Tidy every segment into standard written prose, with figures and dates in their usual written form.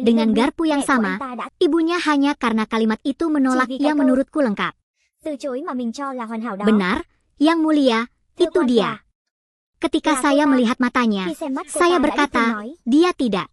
dengan garpu yang sama, ibunya hanya karena kalimat itu menolak yang menurutku lengkap. Benar, Yang Mulia, itu dia. Ketika saya melihat matanya, saya berkata, dia tidak.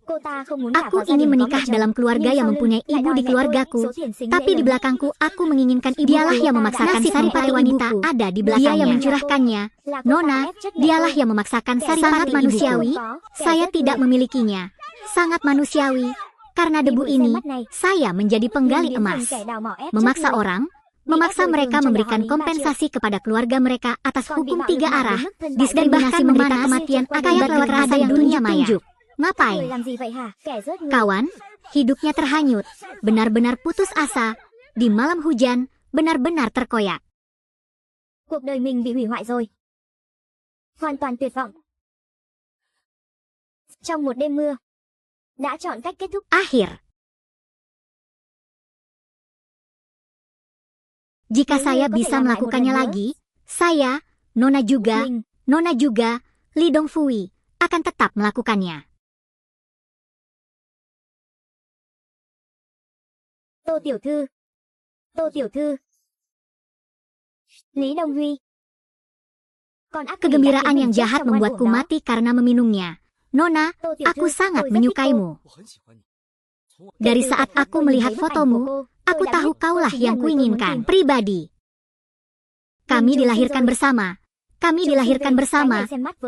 Aku ingin menikah dalam keluarga yang mempunyai ibu di keluargaku, tapi di belakangku aku menginginkan ibu. Dialah yang memaksakan saripati wanita ada di belakangnya. Dia yang mencurahkannya. Nona, dialah yang memaksakan saripati manusiawi. Saya tidak memilikinya. Sangat manusiawi. Karena debu ini, saya menjadi penggali emas. Memaksa orang, memaksa mereka memberikan kompensasi kepada keluarga mereka atas hukum 3 arah, diskriminasi menderita kematian akibat kekerasan dunia maya. Ngapain? Kawan, hidupnya terhanyut, benar-benar putus asa, di malam hujan, benar-benar terkoyak. Cuộc đời mình bị hủy hoại rồi. Hoàn toàn tuyệt vọng. Trong một đêm mưa, đã chọn cách kết thúc. Akhir. Jika saya bisa melakukannya lagi, saya, Nona juga, Li Dongfui, akan tetap melakukannya. Tô Tiểu Thư, Lý Đông Huy. Kegembiraan yang jahat membuatku mati karena meminumnya. Nona, aku sangat menyukaimu. Dari saat aku melihat fotomu, aku tahu kaulah yang kuinginkan. Pribadi. Kami dilahirkan bersama.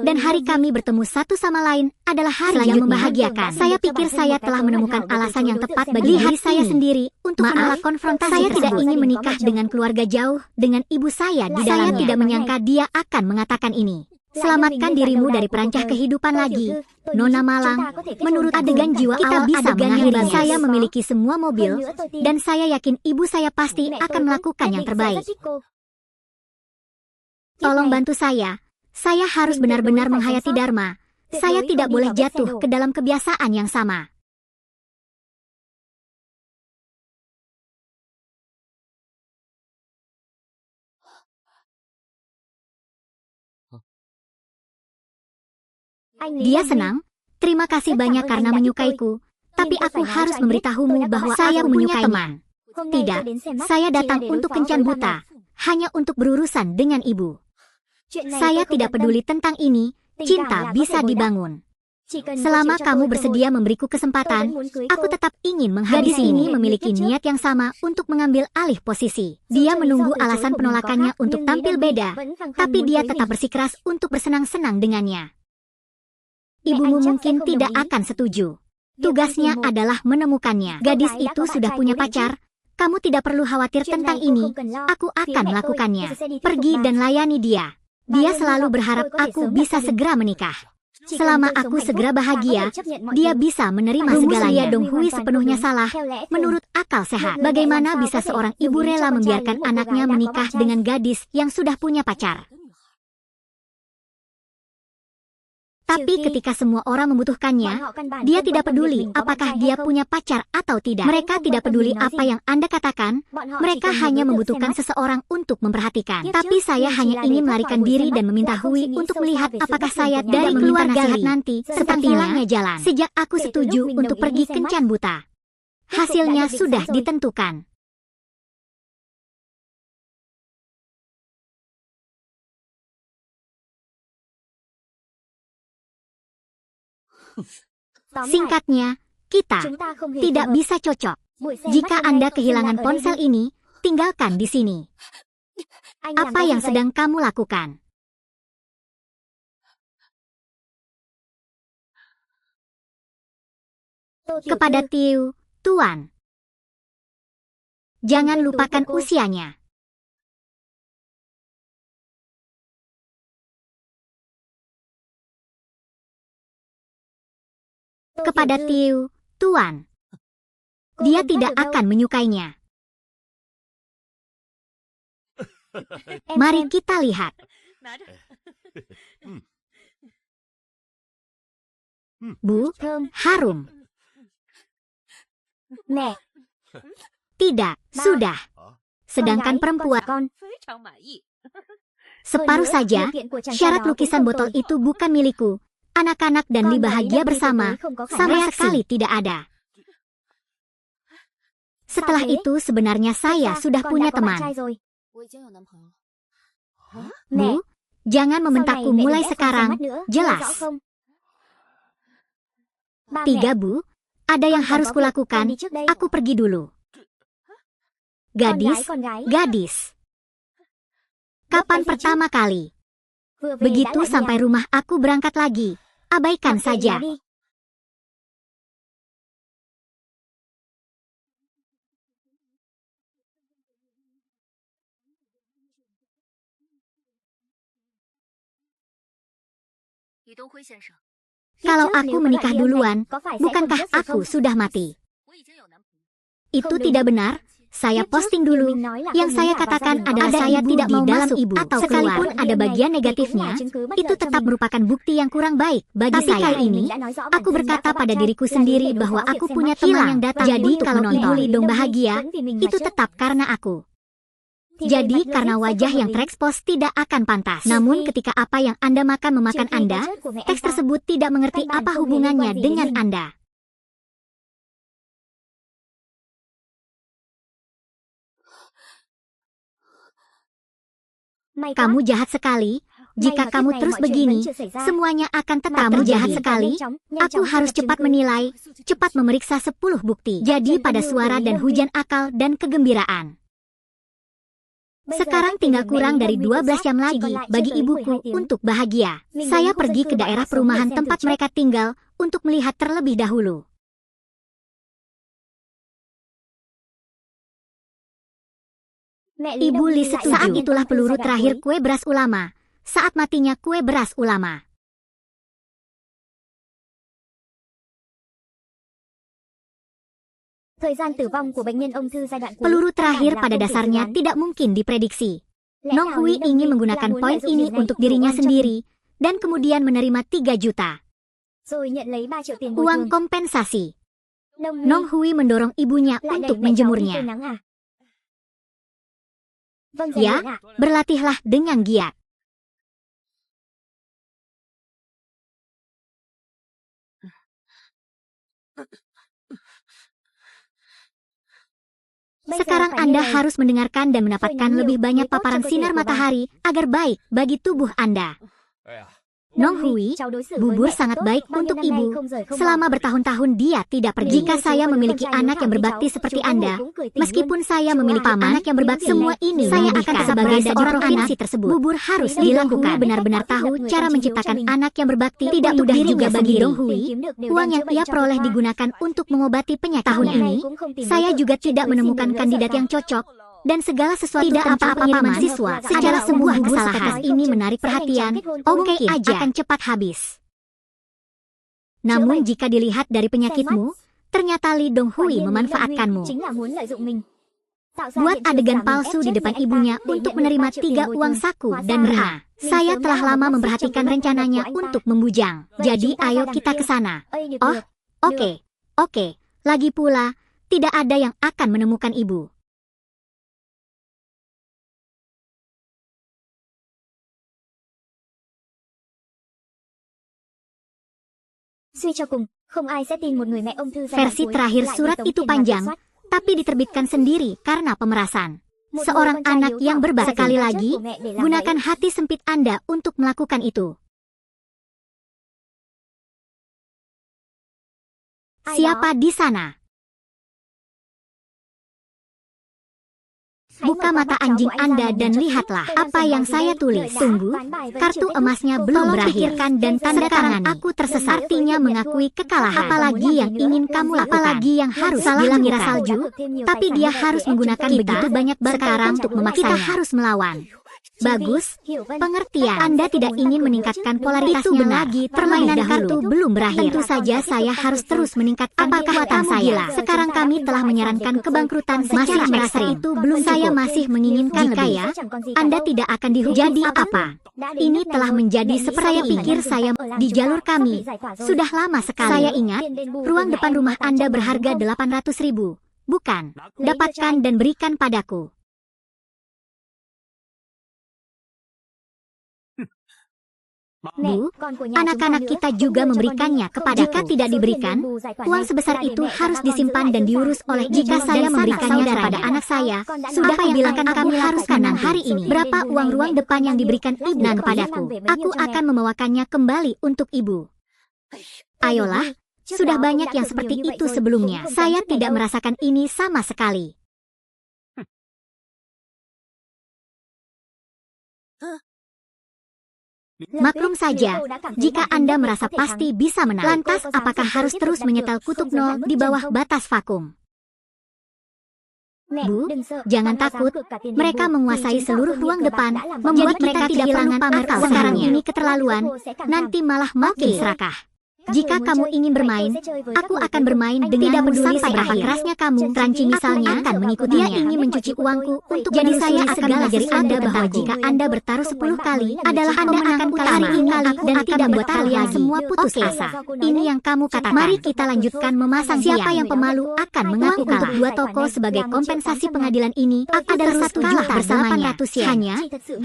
Dan hari kami bertemu satu sama lain adalah hari yang membahagiakan. Saya pikir saya telah menemukan alasan yang tepat bagi diri saya sendiri untuk menolak konfrontasi. Saya tidak ingin menikah dengan keluarga jauh dengan ibu saya di dalamnya. Saya tidak menyangka dia akan mengatakan ini. Selamatkan dirimu dari perancah kehidupan lagi, Nona Malang. Menurut adegan jiwa kita bisa mengakhiri. Saya memiliki semua mobil, dan saya yakin ibu saya pasti akan melakukan yang terbaik. Tolong bantu saya. Saya harus benar-benar menghayati Dharma. Saya tidak boleh jatuh ke dalam kebiasaan yang sama. Dia senang. Terima kasih banyak karena menyukaiku. Tapi aku harus memberitahumu bahwa saya punya teman. Tidak, saya datang untuk kencan buta. Hanya untuk berurusan dengan ibu. Saya tidak peduli tentang ini. Cinta bisa dibangun. Selama kamu bersedia memberiku kesempatan, aku tetap ingin menghabisi ini memiliki niat yang sama untuk mengambil alih posisi. Dia menunggu alasan penolakannya untuk tampil beda. Tapi dia tetap bersikeras untuk bersenang-senang dengannya. Ibumu mungkin tidak akan setuju. Tugasnya adalah menemukannya. Gadis itu sudah punya pacar. Kamu tidak perlu khawatir tentang ini. Aku akan melakukannya. Pergi dan layani dia. Dia selalu berharap aku bisa segera menikah. Selama aku segera bahagia, dia bisa menerima segalanya. Donghui sepenuhnya salah. Menurut akal sehat, bagaimana bisa seorang ibu rela membiarkan anaknya menikah dengan gadis yang sudah punya pacar? Tapi ketika semua orang membutuhkannya, dia tidak peduli apakah dia punya pacar atau tidak. Mereka tidak peduli apa yang Anda katakan, mereka hanya membutuhkan seseorang untuk memperhatikan. Tapi saya hanya ingin melarikan diri dan meminta Hui untuk melihat apakah saya dari keluarga nanti. Sepertinya jalan. Sejak aku setuju untuk pergi kencan buta, hasilnya sudah ditentukan. Singkatnya, kita tidak bisa cocok. Jika Anda kehilangan ponsel ini, tinggalkan di sini. Apa yang sedang kamu lakukan? Kepada Tiu, Tuan. Jangan lupakan usianya. Kepada Tiu, Tuan. Dia tidak akan menyukainya. Mari kita lihat. Bu, harum. Tidak, sudah. Sedangkan perempuan, separuh saja, syarat lukisan botol itu bukan milikku. Anak-anak dan Li bahagia bersama, sama sekali tidak ada. Setelah itu sebenarnya saya sudah punya teman. Bu, jangan membentakku mulai sekarang, jelas. 3 Bu, ada yang harus kulakukan, aku pergi dulu. Gadis, gadis. Kapan pertama kali? Begitu sampai rumah aku berangkat lagi. Abaikan saja. Kalau aku menikah duluan, bukankah aku sudah mati? Itu tidak benar. Saya posting dulu. Yang saya katakan adalah saya tidak mau dalam ibu atau sekalipun ada bagian negatifnya, itu tetap merupakan bukti yang kurang baik bagi saya. Kali ini, aku berkata pada diriku sendiri bahwa aku punya teman yang datang. Jadi kalau Ibu Lidong bahagia, itu tetap karena aku. Jadi karena wajah yang terekspos tidak akan pantas. Namun ketika apa yang Anda makan memakan Anda, teks tersebut tidak mengerti apa hubungannya dengan Anda. Kamu jahat sekali. Jika kamu terus begini, semuanya akan tetap terjadi. Jahat sekali. Aku harus cepat menilai, cepat memeriksa 10 bukti. Jadi pada suara dan hujan akal dan kegembiraan. Sekarang tinggal kurang dari 12 jam lagi bagi ibuku untuk bahagia. Saya pergi ke daerah perumahan tempat mereka tinggal untuk melihat terlebih dahulu. Ibu Li setuju. Saat itulah peluru terakhir kue beras ulama. Saat matinya kue beras ulama. Peluru terakhir pada dasarnya tidak mungkin diprediksi. Nong Hui ingin menggunakan poin ini untuk dirinya sendiri, dan kemudian menerima 3 juta. Uang kompensasi. Nong Hui mendorong ibunya untuk menjemurnya. Ya, berlatihlah dengan giat. Sekarang Anda harus mendengarkan dan mendapatkan lebih banyak paparan sinar matahari agar baik bagi tubuh Anda. Nong Hui, bubur sangat baik untuk ibu. Selama bertahun-tahun dia tidak pergi. Jika saya memiliki anak yang berbakti seperti Anda, meskipun saya memiliki anak yang berbakti, semua ini saya akan sebagai seorang provinsi tersebut. Bubur harus dilakukan. Benar-benar tahu cara menciptakan anak yang berbakti. Tidak mudah juga bagi Dong Hui. Uang yang ia peroleh digunakan untuk mengobati penyakit. Tahun ini, saya juga tidak menemukan kandidat yang cocok. Dan segala sesuatu tidak apa-apa paman siswa. Secara sebuah kesalahan ini menarik perhatian, oke aja akan cepat habis. Namun jika dilihat dari penyakitmu, ternyata Li Dong Hui memanfaatkanmu. Buat adegan palsu di depan ibunya untuk menerima 3 uang saku dan rena. Saya telah lama memperhatikan rencananya untuk membujang. Jadi ayo kita ke sana. Oh, oke. Lagi pula, tidak ada yang akan menemukan ibu. Versi terakhir surat itu panjang, tapi diterbitkan sendiri karena pemerasan. Seorang anak yang berbakti. Sekali lagi, gunakan hati sempit Anda untuk melakukan itu. Siapa di sana? Buka mata anjing Anda dan lihatlah apa yang saya tulis. Tunggu, kartu emasnya belum berakhir. Pikirkan dan tanda tangan. Aku tersesat. Artinya mengakui kekalahan. Apalagi yang ingin kamu lakukan. Apalagi yang harus salah mengira salju. Tapi dia harus menggunakan begitu banyak sekarang untuk memaksanya. Kita harus melawan. Bagus, pengertian. Anda tidak ingin meningkatkan polaritasnya lagi. Permainan kartu belum berakhir. Tentu saja saya harus terus meningkatkan kekuatan saya. Sekarang kami telah menyarankan kebangkrutan secara ekstrim. Itu belum cukup. Saya masih menginginkan lebih. Ya, Anda tidak akan dihukum. Jadi apa? Ini telah menjadi seperti saya pikir saya di jalur kami. Sudah lama sekali. Saya ingat, ruang depan rumah Anda berharga 800.000. Bukan, dapatkan dan berikan padaku. Bu, anak-anak kita juga memberikannya kepada. Jika tidak diberikan, uang sebesar itu harus disimpan dan diurus oleh. Jika saya memberikannya kepada anak saya, sudah kubilangkan kami harus kanang hari ini. Berapa uang ruang depan yang diberikan ibu kepadaku? Aku akan membawakannya kembali untuk ibu. Ayolah, sudah banyak yang seperti itu sebelumnya. Saya tidak merasakan ini sama sekali. Maklum saja, jika Anda merasa pasti bisa menang, lantas apakah harus terus menyetel kutub nol di bawah batas vakum? Bu, jangan takut. Mereka menguasai seluruh ruang depan, membuat mereka kehilangan akal. Sekarang ini keterlaluan, nanti malah makin serakah. Jika kamu ingin bermain, aku akan bermain denganmu sampai berapa kerasnya kamu. Ranci misalnya akan mengikutinya. Dia ingin mencuci uangku untuk. Jadi saya akan mengajari Anda bahwa jika Anda bertaruh 10 kali adalah Anda akan kali ini dan tidak membuat kalian semua putus asa. Ini yang kamu katakan. Mari kita lanjutkan memasang. Siapa yang pemalu akan mengaku kalah. Untuk 2 toko sebagai kompensasi pengadilan ini adalah 1 juta bersamanya.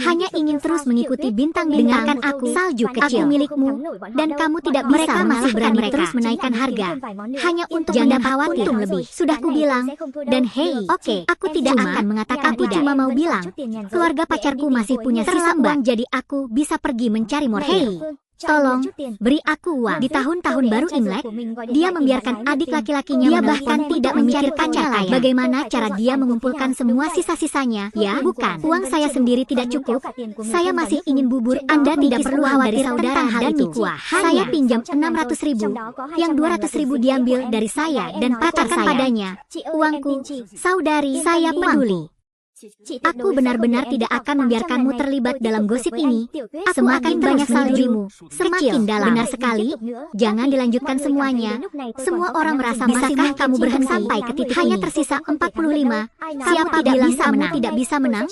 Hanya ingin terus mengikuti bintang-bintang. Dengarkan aku, salju kecil. Aku milikmu dan kamu tidak bisa. Masih berani terus menaikkan harga hanya untuk Anda khawatir lebih. Sudah kubilang. Dan hei, oke, aku tidak akan mengatakan tidak. Cuma mau bilang, keluarga pacarku masih punya sisa uang, jadi aku bisa pergi mencari more. Hei, tolong, beri aku uang. Di tahun-tahun baru Imlek, dia membiarkan adik laki-lakinya. Dia bahkan tidak memikirkannya lagi. Bagaimana cara dia mengumpulkan semua sisa-sisanya? Ya, bukan. Uang saya sendiri tidak cukup. Saya masih ingin bubur. Anda tidak perlu khawatir saudara dan Mikwa. Saya pinjam 600.000. Yang 200.000 diambil dari saya dan katakan padanya, uangku, saudari, saya peduli. Aku benar-benar tidak akan membiarkanmu terlibat dalam gosip ini. Semakin banyak saljumu, semakin dalam. Benar sekali. Jangan dilanjutkan semuanya. Semua orang merasa. Bisakah kamu berhenti sampai ke titik hanya tersisa 45? Siapa tidak bisa menang?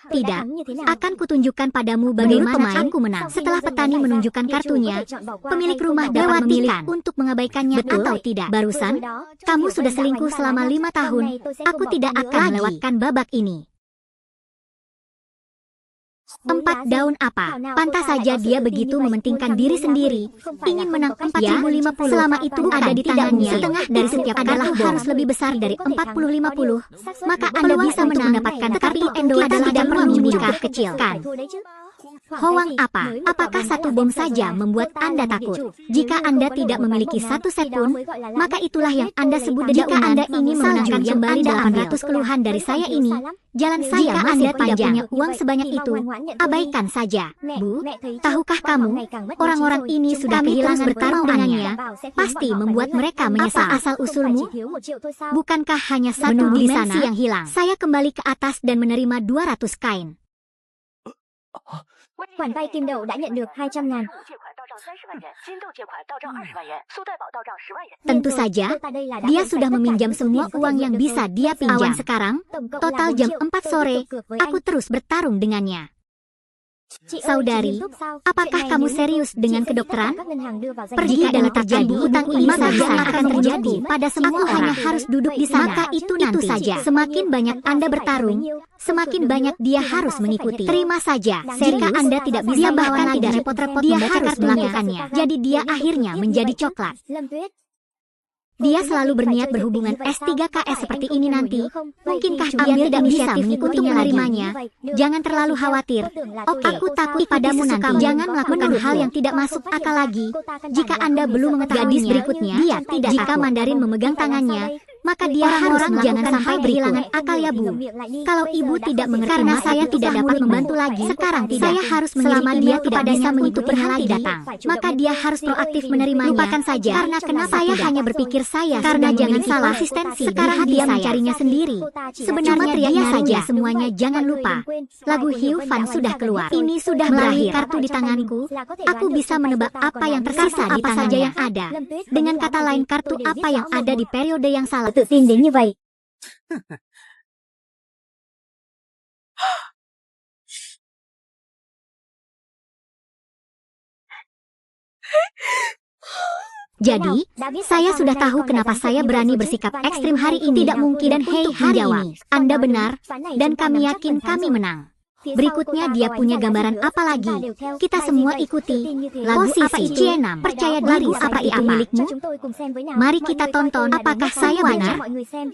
Tidak. Akan kutunjukkan padamu bagaimana aku menang. Setelah petani menunjukkan kartunya, pemilik rumah dapat memilih untuk mengabaikannya atau tidak. Barusan, kamu sudah selingkuh selama 5 tahun. Aku tidak akan melewatkan babak ini. 4 daun apa? Pantas saja dia begitu mementingkan diri sendiri. Ingin menang 40-50. Selama itu ada di tangannya. Setengah dari setiap adalah harus lebih besar dari 40-50. Maka Anda bisa mendapatkan. Tetapi Endo adalah tidak perlu menikah kecil, kan? Hoang apa? Apakah 1 bom saja membuat Anda takut? Jika Anda tidak memiliki 1 set pun, maka itulah yang Anda sebut dengan. Jika Anda ingin memenangkan kembali 800 keluhan dari saya ini, jalan saya masih tidak punya uang sebanyak itu. Abaikan saja. Bu, tahukah kamu, orang-orang ini sudah kehilangan bertarung dengannya. Pasti membuat mereka menyesal. Asal usulmu? Bukankah hanya 1 dimensi yang hilang? Saya kembali ke atas dan menerima 200 kain. Khoản vay Kim Đậu đã nhận được 200.000. Tentu saja, dia sudah meminjam semua uang yang bisa dia pinjam. Awan sekarang, total jam 4 sore, aku terus bertarung dengannya. Saudari, apakah kamu serius dengan kedokteran? Pergi dan terjadi utang ini saja akan terjadi pada semua orang. Hanya harus duduk di sana. Maka itu nanti saja. Semakin banyak Anda bertarung, semakin banyak dia harus mengikuti. Terima saja. Jika Anda tidak bisa bahkan tidak repot-repot dia harus melakukannya. Jadi dia akhirnya menjadi coklat. Dia selalu berniat berhubungan S3KS seperti ini nanti. Mungkinkah dia tidak bisa mengikutinya menerimanya? Jangan terlalu khawatir. Oke, aku takut padamu nanti. Jangan melakukan hal yang tidak masuk akal lagi. Jika Anda belum mengetahuinya, gadis berikutnya, dia tidak. Jika Mandarin memegang tangannya, maka dia harus jangan sampai kehilangan akal ya Bu. Kalau Ibu tidak mengerti, karena saya tidak dapat membantu lagi. Sekarang tidak. Saya harus selama dia tidak bisa mengikuti lagi datang. Maka dia harus proaktif menerimanya. Lupakan saja. Karena kenapa saya hanya berpikir saya karena jangan salah asistensi. Sekarang dia mencarinya sendiri. Sebenarnya dia saja semuanya. Jangan lupa, lagu Hiu Fan sudah keluar. Ini sudah berakhir. Kartu di tanganku, aku bisa menebak apa yang tersisa di tangannya. Saja yang ada. Dengan kata lain, kartu apa yang ada di periode yang salah. Tự tin đến như vậy. Jadi, saya sudah tahu kenapa saya berani bersikap ekstrim hari ini. Tidak mungkin dan hei hari ini. Anda benar, dan kami yakin kami menang. Berikutnya dia punya gambaran apa lagi? Kita semua ikuti. Lagu apa itu? Cienam, percaya diri apa itu milikmu? Mari kita tonton apakah saya benar.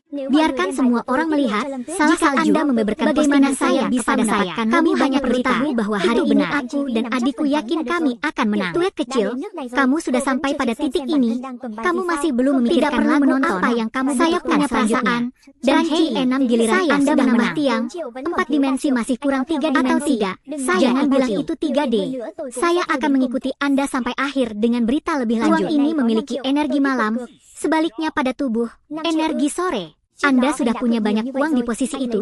Biarkan semua orang melihat. Jika Anda membeberkan bagaimana saya bisa mendapatkan kami banyak beritahu bahwa hari ini aku dan adikku yakin kami akan menang. Tuet kecil, kamu sudah sampai pada titik ini. Kamu masih belum memikirkan lagu menonton apa yang kamu saya punya perasaan. Dan hei, 6 giliran Anda menambah tiang. 4 dimensi masih kurang 3 atau 3. Jangan bilang itu 3D. Saya akan mengikuti Anda sampai akhir dengan berita lebih lanjut. Ruang ini memiliki energi malam, sebaliknya pada tubuh, energi sore. Anda sudah punya banyak uang di posisi itu.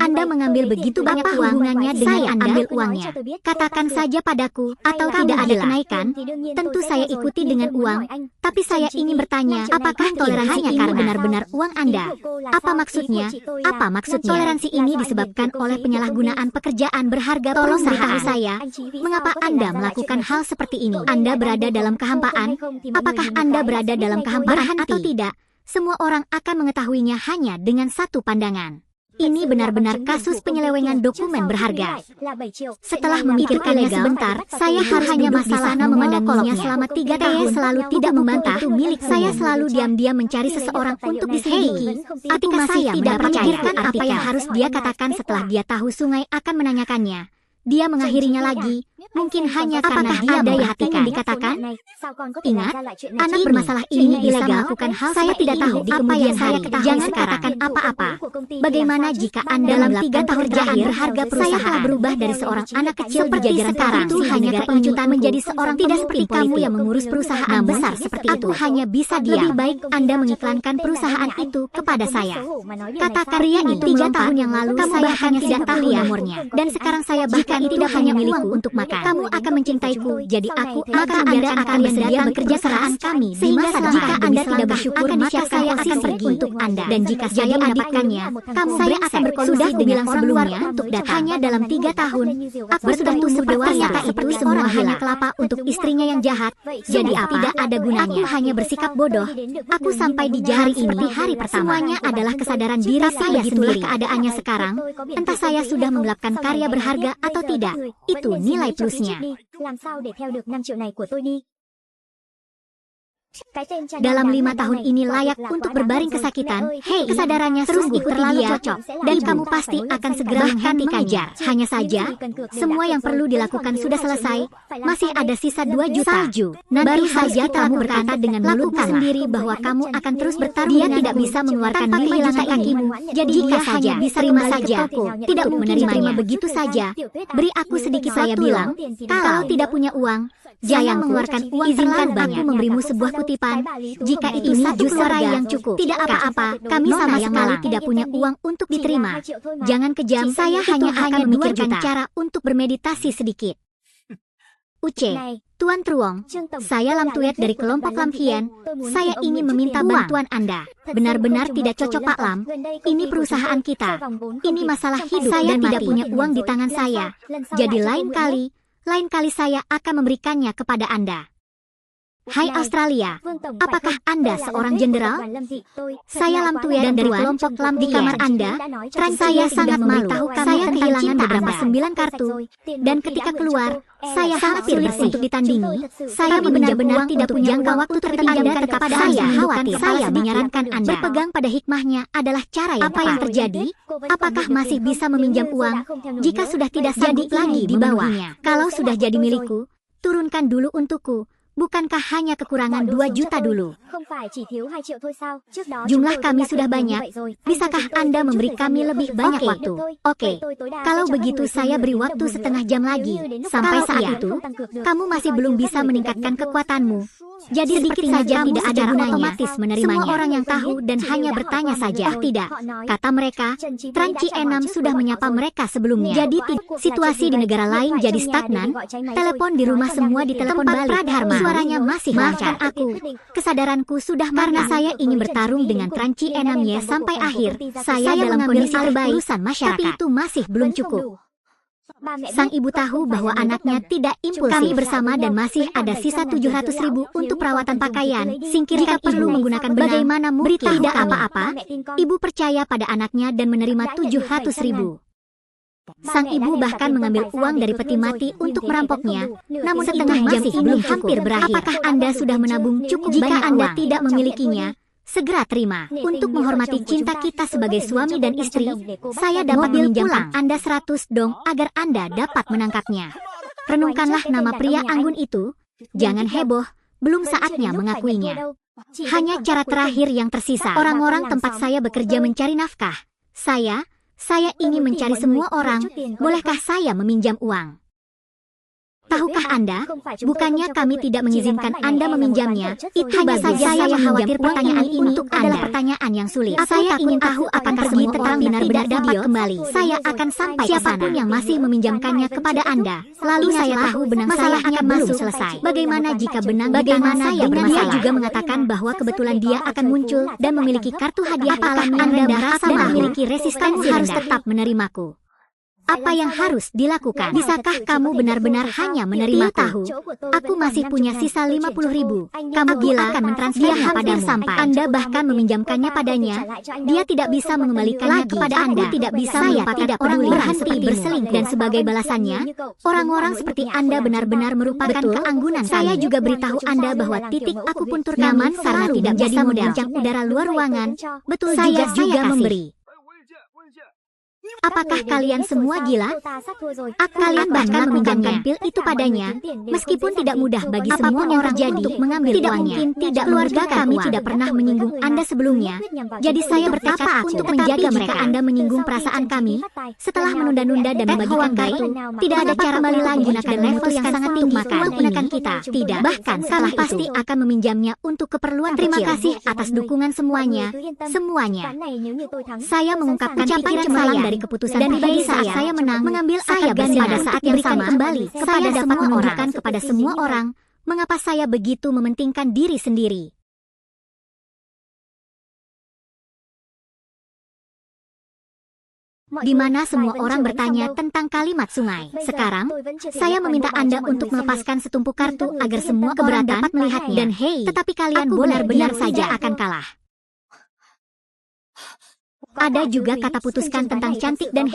Anda mengambil begitu banyak uang, hubungannya dengan saya ambil uangnya. Katakan saja padaku, atau tidak ada kenaikan. Tentu saya ikuti dengan uang. Tapi saya ingin bertanya, apakah toleransinya karena benar-benar uang Anda? Apa maksudnya? Apa maksudnya? Toleransi ini disebabkan oleh penyalahgunaan pekerjaan berharga. Tolong beritahu saya, mengapa Anda melakukan hal seperti ini? Anda berada dalam kehampaan? Apakah Anda berada dalam kehampaan atau tidak? Semua orang akan mengetahuinya hanya dengan satu pandangan. Ini benar-benar kasus penyelewengan dokumen berharga. Setelah memikirkannya sebentar, saya hanya masalah memandanginya selama 3 tahun. Selalu tidak membantah itu milik saya. Selalu diam-diam mencari seseorang untuk diselidiki. Ketika saya tidak memikirkan apa yang harus dia katakan setelah dia tahu Sungai akan menanyakannya. Dia mengakhirinya lagi, mungkin hanya karena dia memperhatikan dikatakan. Ingat, anak bermasalah ini bisa melakukan hal saya tidak tahu di kemudian hari. Jangan katakan apa-apa. Bagaimana jika Anda dalam 3 tahun terakhir harga perusahaan saya berubah dari seorang anak kecil di jajaran sekarang itu hanya kepencutan menjadi seorang tidak seperti kamu yang mengurus perusahaan besar seperti itu. Hanya bisa diam. Lebih baik Anda mengiklankan perusahaan itu kepada saya. Katakan pria itu 3 tahun yang lalu saya hanya tidak tahu nomornya. Dan sekarang saya bahkan tidak hanya milikku untuk makan. Kamu akan mencintaiku, jadi aku akan membiarkan bersedia bekerja keras kami sehingga jika Anda tidak bersyukur maka saya akan pergi untuk Anda. Dan jika saya mendapatkannya, saya akan berkonsumsi dengan sebelumnya untuk datang. Hanya dalam 3 tahun, aku sudah tumbuh dewasa seperti semua hanya kelapa untuk istrinya yang jahat. Jadi tidak ada gunanya. Aku hanya bersikap bodoh. Aku sampai di jalan ini hari pertama. Semuanya adalah kesadaran diri saya sendiri. Keadaannya sekarang, entah saya sudah menggelapkan karya berharga atau tidak, itu nilai plusnya. Dalam 5 tahun ini layak untuk berbaring kesakitan. Hei, kesadarannya terus ikuti dia, dan kamu pasti akan segera menghentikannya. Hanya saja, semua yang perlu dilakukan sudah selesai. Masih ada sisa 2 juta. Baru saja kamu berkata dengan mulutmu sendiri bahwa kamu akan terus bertarung. Dia tidak bisa mengeluarkan 5 juta kakimu. Jadi jika hanya bisa terima saja, tidak menerimanya begitu saja. Beri aku sedikit. Saya bilang, kalau tidak punya uang, jangan mengeluarkan uang. Izinkan aku memberimu sebuah kutipan. Jika itu satu suara yang cukup, tidak apa-apa. Kami sama sekali tidak punya uang untuk diterima. Jangan kejam. Saya hanya akan memikirkan cara untuk bermeditasi sedikit. Uce, Tuan Truong, saya Lam Tuet dari kelompok Lam Hien. Saya ingin meminta bantuan Anda. Benar-benar tidak cocok Pak Lam. Ini perusahaan kita. Ini masalah hidup dan tidak punya uang di tangan saya. Jadi lain kali saya akan memberikannya kepada Anda. Hai Australia, apakah Anda seorang jenderal? Saya Lam Tuet dan dari kelompok Lam di kamar Anda. Saya sangat malu. Saya kehilangan beberapa 9 kartu. Dan ketika keluar, saya hampir bersih untuk ditandingi. Saya benar-benar tidak punya jangka waktu terpinjamkan kepada saya. Khawatir saya menyarankan Anda berpegang pada hikmahnya adalah cara yang apa yang terjadi? Apakah masih bisa meminjam uang? Jika sudah tidak sanggup lagi di bawahnya. Kalau sudah jadi milikku, turunkan dulu untukku. Bukankah hanya kekurangan 2 juta dulu? Jumlah kami sudah banyak. Bisakah Anda memberi kami lebih banyak waktu? Oke. Kalau begitu saya beri waktu setengah jam lagi. Sampai saat itu, kamu masih belum bisa meningkatkan kekuatanmu. Jadi sedikit saja tidak ada gunanya. Otomatis menerimanya. Semua orang yang tahu dan hanya bertanya saja. Oh tidak, kata mereka, Tran Ciem sudah menyapa mereka sebelumnya. Jadi situasi di negara lain jadi stagnan. Telepon di rumah semua ditelepon balik. Pradharma. Suaranya masih lancar. Aku, kesadaranku sudah karena saya ingin bertarung dengan Tran Ciem sampai akhir. Saya dalam kondisi terbaik, tapi itu masih belum cukup. Sang ibu tahu bahwa anaknya tidak impulsif. Kami bersama dan masih ada sisa 700.000 untuk perawatan pakaian. Jika perlu menggunakan bagaimana mungkin tidak apa-apa. Ibu percaya pada anaknya dan menerima 700.000. Sang ibu bahkan mengambil uang dari peti mati untuk merampoknya. Namun setengah jam ini hampir berakhir. Apakah Anda sudah menabung cukup banyak uang? Jika Anda tidak memilikinya, segera terima. Untuk menghormati cinta kita sebagai suami dan istri, saya dapat meminjamkan Anda 100 dong agar Anda dapat menangkapnya. Renungkanlah nama pria anggun itu. Jangan heboh, belum saatnya mengakuinya. Hanya cara terakhir yang tersisa. Orang-orang tempat saya bekerja mencari nafkah. Saya ingin mencari semua orang. Bolehkah saya meminjam uang? Tahukah Anda, bukannya kami tidak mengizinkan Anda meminjamnya, itu hanya saja saya khawatir pertanyaan ini adalah pertanyaan yang sulit. Saya ingin tahu apakah pergi tentang benar-benar dapat kembali. Saya akan sampai siapapun yang masih meminjamkannya kepada Anda. Lalu saya tahu benang saya akan belum selesai. Bagaimana jika benang saya bermasalah? Dia juga mengatakan bahwa kebetulan dia akan muncul dan memiliki kartu hadiah alami Anda merasa memiliki resistensi harus tetap menerimaku. Apa yang harus dilakukan? Bisakah kamu benar-benar hanya menerima tahu? Aku masih punya sisa 50.000. Kamu gila akan mentransfernya padamu sampai Anda bahkan meminjamkannya padanya. Dia tidak bisa mengembalikannya kepada Anda. Tidak bisa. Saya tidak peduli. Berhenti berselingkuh. Dan sebagai balasannya, orang-orang seperti Anda benar-benar merupakan keanggunan. Saya juga beritahu Anda bahwa titik aku pun nyaman karena tidak bisa memuncang udara luar ruangan. Betul, saya juga memberi. Apakah kalian semua gila? Kalian bahkan meminjamkan pil itu padanya, meskipun tidak mudah bagi semua orang untuk mengambil uangnya. Tidak, keluarga kami tidak pernah menyinggung Anda sebelumnya. Jadi saya bertekad untuk menjaga mereka. Anda menyinggung perasaan kami, setelah menunda-nunda dan membagikan kartu, tidak ada cara kembali lagi menggunakan level yang sangat tinggi untuk menekan kita. Tidak, bahkan kami pasti akan meminjamnya untuk keperluan. Terima kasih atas dukungan semuanya. Saya mengungkapkan pikiran saya dari keputusan dan pribadi saya menang mengambil akar ganda pada saat yang sama kembali kepada dapat menunjukkan kepada semua orang mengapa saya begitu mementingkan diri sendiri. Di mana semua orang bertanya tentang kalimat sungai. Sekarang, saya meminta Anda untuk melepaskan setumpuk kartu agar semua orang dapat melihatnya. Dan tetapi kalian benar-benar saja akan kalah. Ada juga kata putuskan tentang cantik dan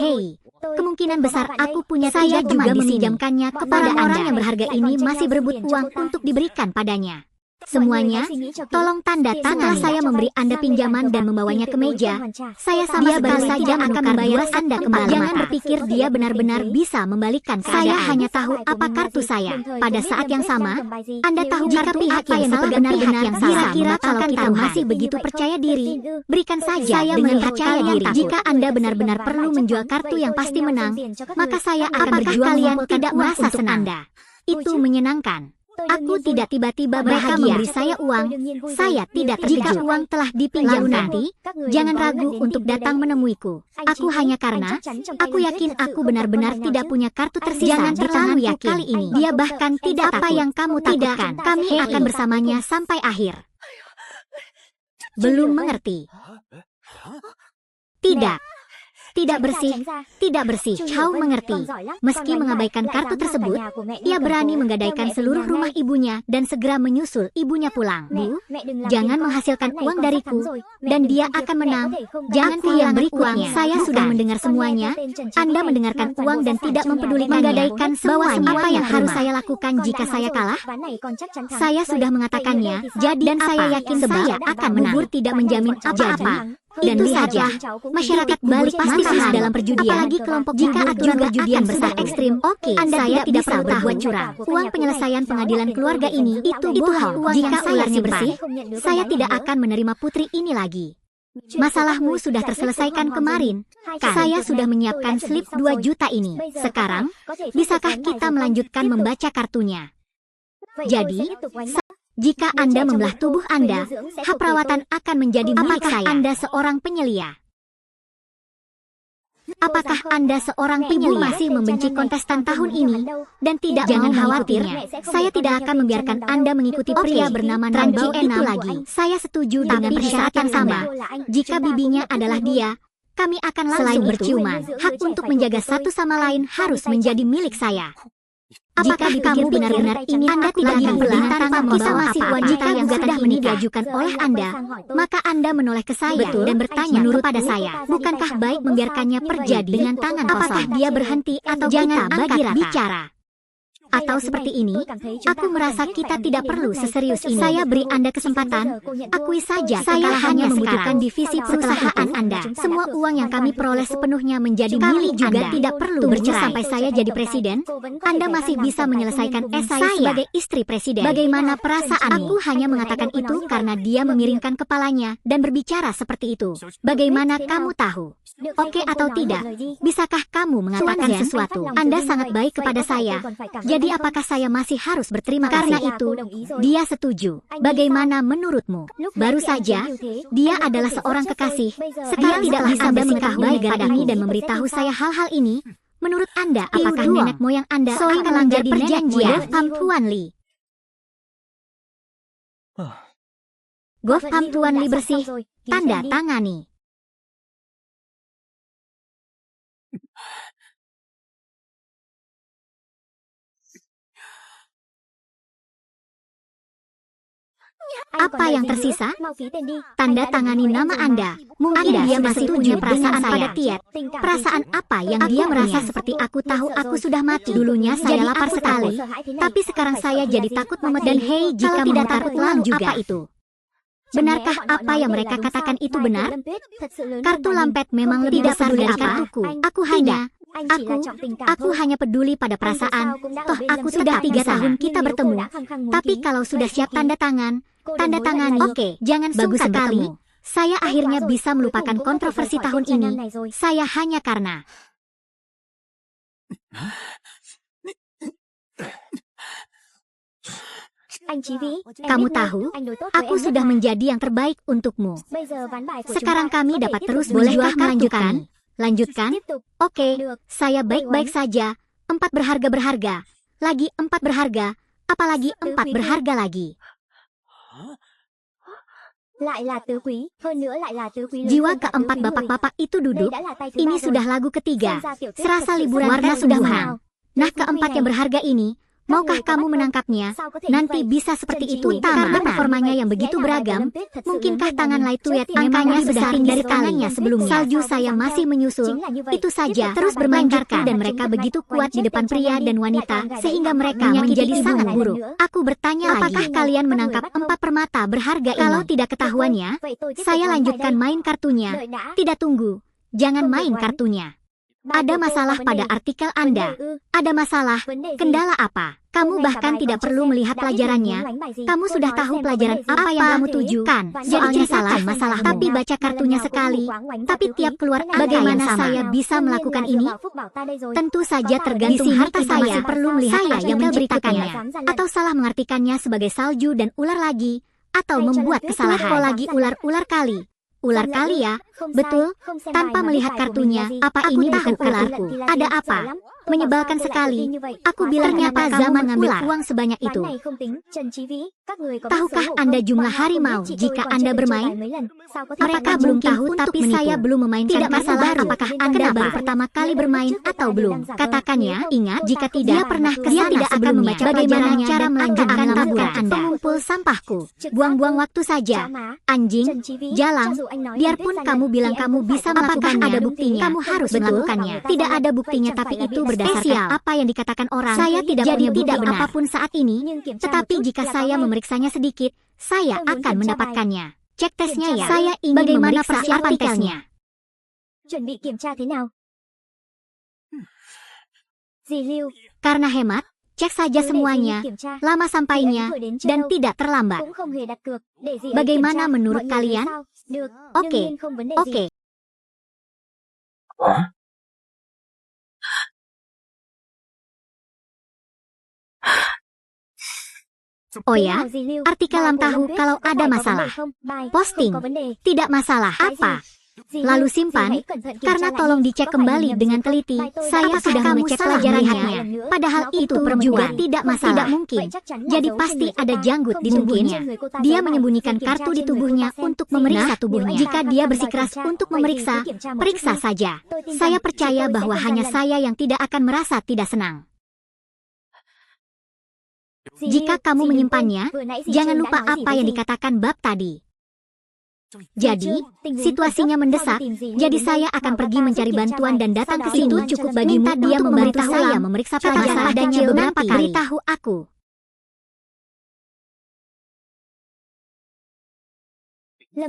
kemungkinan besar aku punya saya juga meminjamkannya kepada orang yang berharga ini masih berebut uang untuk diberikan padanya. Semuanya, tolong tanda tangan. Saya memberi Anda pinjaman dan membawanya ke meja. Saya sama sekali saja akan membayar Anda kembali. Jangan berpikir dia benar-benar bisa membalikan keadaan. Saya hanya tahu apa kartu saya. Pada saat yang sama, Anda tahu jika pihak yang benar-benar yang salah. Kira kalau kita masih begitu percaya diri, berikan saja dengan percaya diri. Jika Anda benar-benar perlu menjual kartu yang pasti menang, maka saya akan berjuang. Kalian tidak merasa senang? Itu menyenangkan. Aku tidak tiba-tiba bahagia memberi saya uang. Saya tidak terkejut. Jika uang telah dipinjamkan, jangan ragu untuk datang menemuiku. Aku hanya karena aku yakin aku benar-benar tidak punya kartu tersisa. Jangan terlalu yakin kali ini. Dia bahkan tidak apa yang kamu takutkan. Kami akan bersamanya sampai akhir. Belum mengerti? Tidak bersih. Chow mengerti. Meski mengabaikan kartu tersebut, ia berani menggadaikan seluruh rumah ibunya dan segera menyusul ibunya pulang. Bu, jangan menghasilkan uang dariku, dan dia akan menang. Jangan kehilangan berikutnya. Saya sudah mendengar semuanya. Anda mendengarkan uang dan tidak mempedulikannya. Menggadaikan semuanya. Apa yang harus saya lakukan jika saya kalah? Saya sudah mengatakannya, dan saya yakin saya akan menang. Bubur tidak menjamin apa-apa. Dan saja, masyarakat Bali pasti kalah dalam perjudian, apalagi kelompok jika aturan perjudian besar ekstrim. Anda tidak perlu berbuat curang. Uang penyelesaian pengadilan keluarga ini itu bohong. Jika ularnya bersih, saya tidak akan menerima putri ini lagi. Masalahmu sudah terselesaikan kemarin. Saya sudah menyiapkan slip 2 juta ini. Sekarang, bisakah kita melanjutkan membaca kartunya? Jadi, jika Anda membelah tubuh Anda, hak perawatan akan menjadi milik saya. Apakah Anda seorang penyelia? Apakah Anda seorang penyelia masih membenci kontestan tahun ini dan tidak jangan khawatir, saya tidak akan membiarkan Anda mengikuti pria bernama Ranji itu lagi. Saya setuju dengan persyarat yang sama. Jika bibinya adalah dia, kami akan langsung berciuman. Hak untuk menjaga satu sama lain harus menjadi milik saya. Apakah kamu benar-benar ingin Anda tidak pulang tanpa membawa apa-apa? Jika yang sudah menikah diajukan oleh Anda, maka Anda menoleh ke saya dan bertanya kepada saya, bukankah baik membiarkannya terjadi dengan tangan kosong? Apakah dia berhenti atau jangan bagi bicara? Atau seperti ini, aku merasa kita tidak perlu seserius ini. Saya beri Anda kesempatan, akui saja saya hanya membutuhkan divisi perusahaan Anda. Semua uang yang kami peroleh sepenuhnya menjadi milik Anda. Tidak perlu bercerai sampai saya jadi presiden. Anda masih bisa menyelesaikan saya sebagai istri presiden. Bagaimana perasaan? Aku hanya mengatakan itu karena dia memiringkan kepalanya dan berbicara seperti itu. Bagaimana kamu tahu? Oke atau tidak? Bisakah kamu mengatakan sesuatu? Anda sangat baik kepada saya. Jadi apakah saya masih harus berterima kasih? Karena itu, dia setuju. Bagaimana menurutmu? Baru saja, dia adalah seorang kekasih. Sekarang tidak bisa bersikap baik padaku dan memberitahu saya hal-hal ini. Menurut Anda, apakah nenek moyang Anda akan melanggar perjanjian? Tuan Li. Gotham Tuan Li bersih. Tanda tangani. Apa yang tersisa? Tanda tangani nama Anda. Mungkin dia masih punya perasaan pada Tiet. Perasaan apa yang dia merasa seperti aku tahu aku sudah mati. Dulunya saya lapar sekali, tapi sekarang saya jadi takut memet. Dan hei, jika tidak takut lalu juga apa itu? Benarkah apa yang mereka katakan itu benar? Kartu lampet memang lebih besar dari kartuku. Aku hanya peduli pada perasaan. Toh aku sudah 3 tahun kita bertemu. Tapi kalau sudah siap tanda tangani. Oke, jangan bagus sekali. Saya akhirnya bisa melupakan kontroversi tahun ini. Saya hanya karena kamu tahu, aku sudah menjadi yang terbaik untukmu. Sekarang kami dapat terus bolehkah melanjutkan? Lanjutkan? Oke, saya baik-baik saja. 4 berharga. Lagi 4 berharga. Apalagi 4 berharga lagi. Jiwa keempat bapak-bapak itu duduk. Ini sudah lagu ketiga. Serasa liburan warna sudah menang. Nah, keempat yang berharga ini, maukah kamu menangkapnya? Nanti bisa seperti itu. Karena performanya yang begitu beragam, mungkinkah tangan Lai Tuyet angkanya sudah tinggi dari tangannya sebelumnya? Salju saya masih menyusul. Itu saja. Terus bermain kartu dan mereka begitu kuat di depan pria dan wanita, sehingga mereka menjadi sangat buruk. Aku bertanya lagi, apakah kalian menangkap 4 permata berharga ini? Kalau tidak ketahuannya, saya lanjutkan main kartunya. Tidak tunggu. Jangan main kartunya. Ada masalah pada artikel Anda. Ada masalah. Kendala apa? Kamu bahkan tidak perlu melihat pelajarannya. Kamu sudah tahu pelajaran apa yang kamu tujukan. Soalnya salah masalah. Tapi baca kartunya sekali. Tapi tiap keluar bagaimana saya bisa melakukan ini? Tentu saja tergantung harta saya. Masih perlu melihat saya yang menciptakannya. Atau salah mengartikannya sebagai salju dan ular lagi. Atau membuat kesalahan. Lagi ular-ular kali. Ular kali ya, betul, tanpa melihat kartunya, apa ini bukan ularku? Ada apa? Menyebalkan sekali. Aku bilang ternyata zaman mengambil uang sebanyak itu. Tahukah Anda jumlah harimau jika Anda bermain? Mereka belum tahu, tapi saya belum memainkan. Tidak masalah apakah Anda baru pertama kali bermain atau belum. Katakannya, ingat, jika tidak pernah dia tidak akan membaca bagaimana cara melanjutkan taburan Anda. Pengumpul sampahku, buang-buang waktu saja. Anjing, jalang, biarpun kamu bilang kamu bisa melakukannya, ada buktinya, kamu harus melakukannya. Tidak ada buktinya, tapi itu berdasarkan apa yang dikatakan orang. Saya tidak punya bukti apapun saat ini, tetapi jika saya memeriksanya sedikit, saya akan mendapatkannya. Cek tesnya ya. Saya ingin bagaimana persiapan tesnya. Karena hemat, cek saja semuanya, lama sampainya, dan tidak terlambat. Bagaimana menurut kalian? Oke. Oh ya, artikel Lam tahu kalau ada masalah. Posting, tidak masalah apa. Lalu simpan, karena tolong dicek kembali dengan teliti. Saya sudah mengecek pelajarannya. Padahal itu juga tidak masalah. Tidak mungkin. Jadi pasti ada janggut di tubuhnya. Dia menyembunyikan kartu di tubuhnya untuk memeriksa tubuhnya. Jika dia bersikeras untuk memeriksa, periksa saja. Saya percaya bahwa hanya saya yang tidak akan merasa tidak senang. Jika kamu menyimpannya, jangan lupa apa yang dikatakan bab tadi. Jadi, situasinya mendesak, jadi saya akan pergi mencari bantuan dan datang ke sini. Itu cukup bagimu untuk dia memberitahu saya memeriksa pelajaran padanya beberapa kali. Beritahu aku.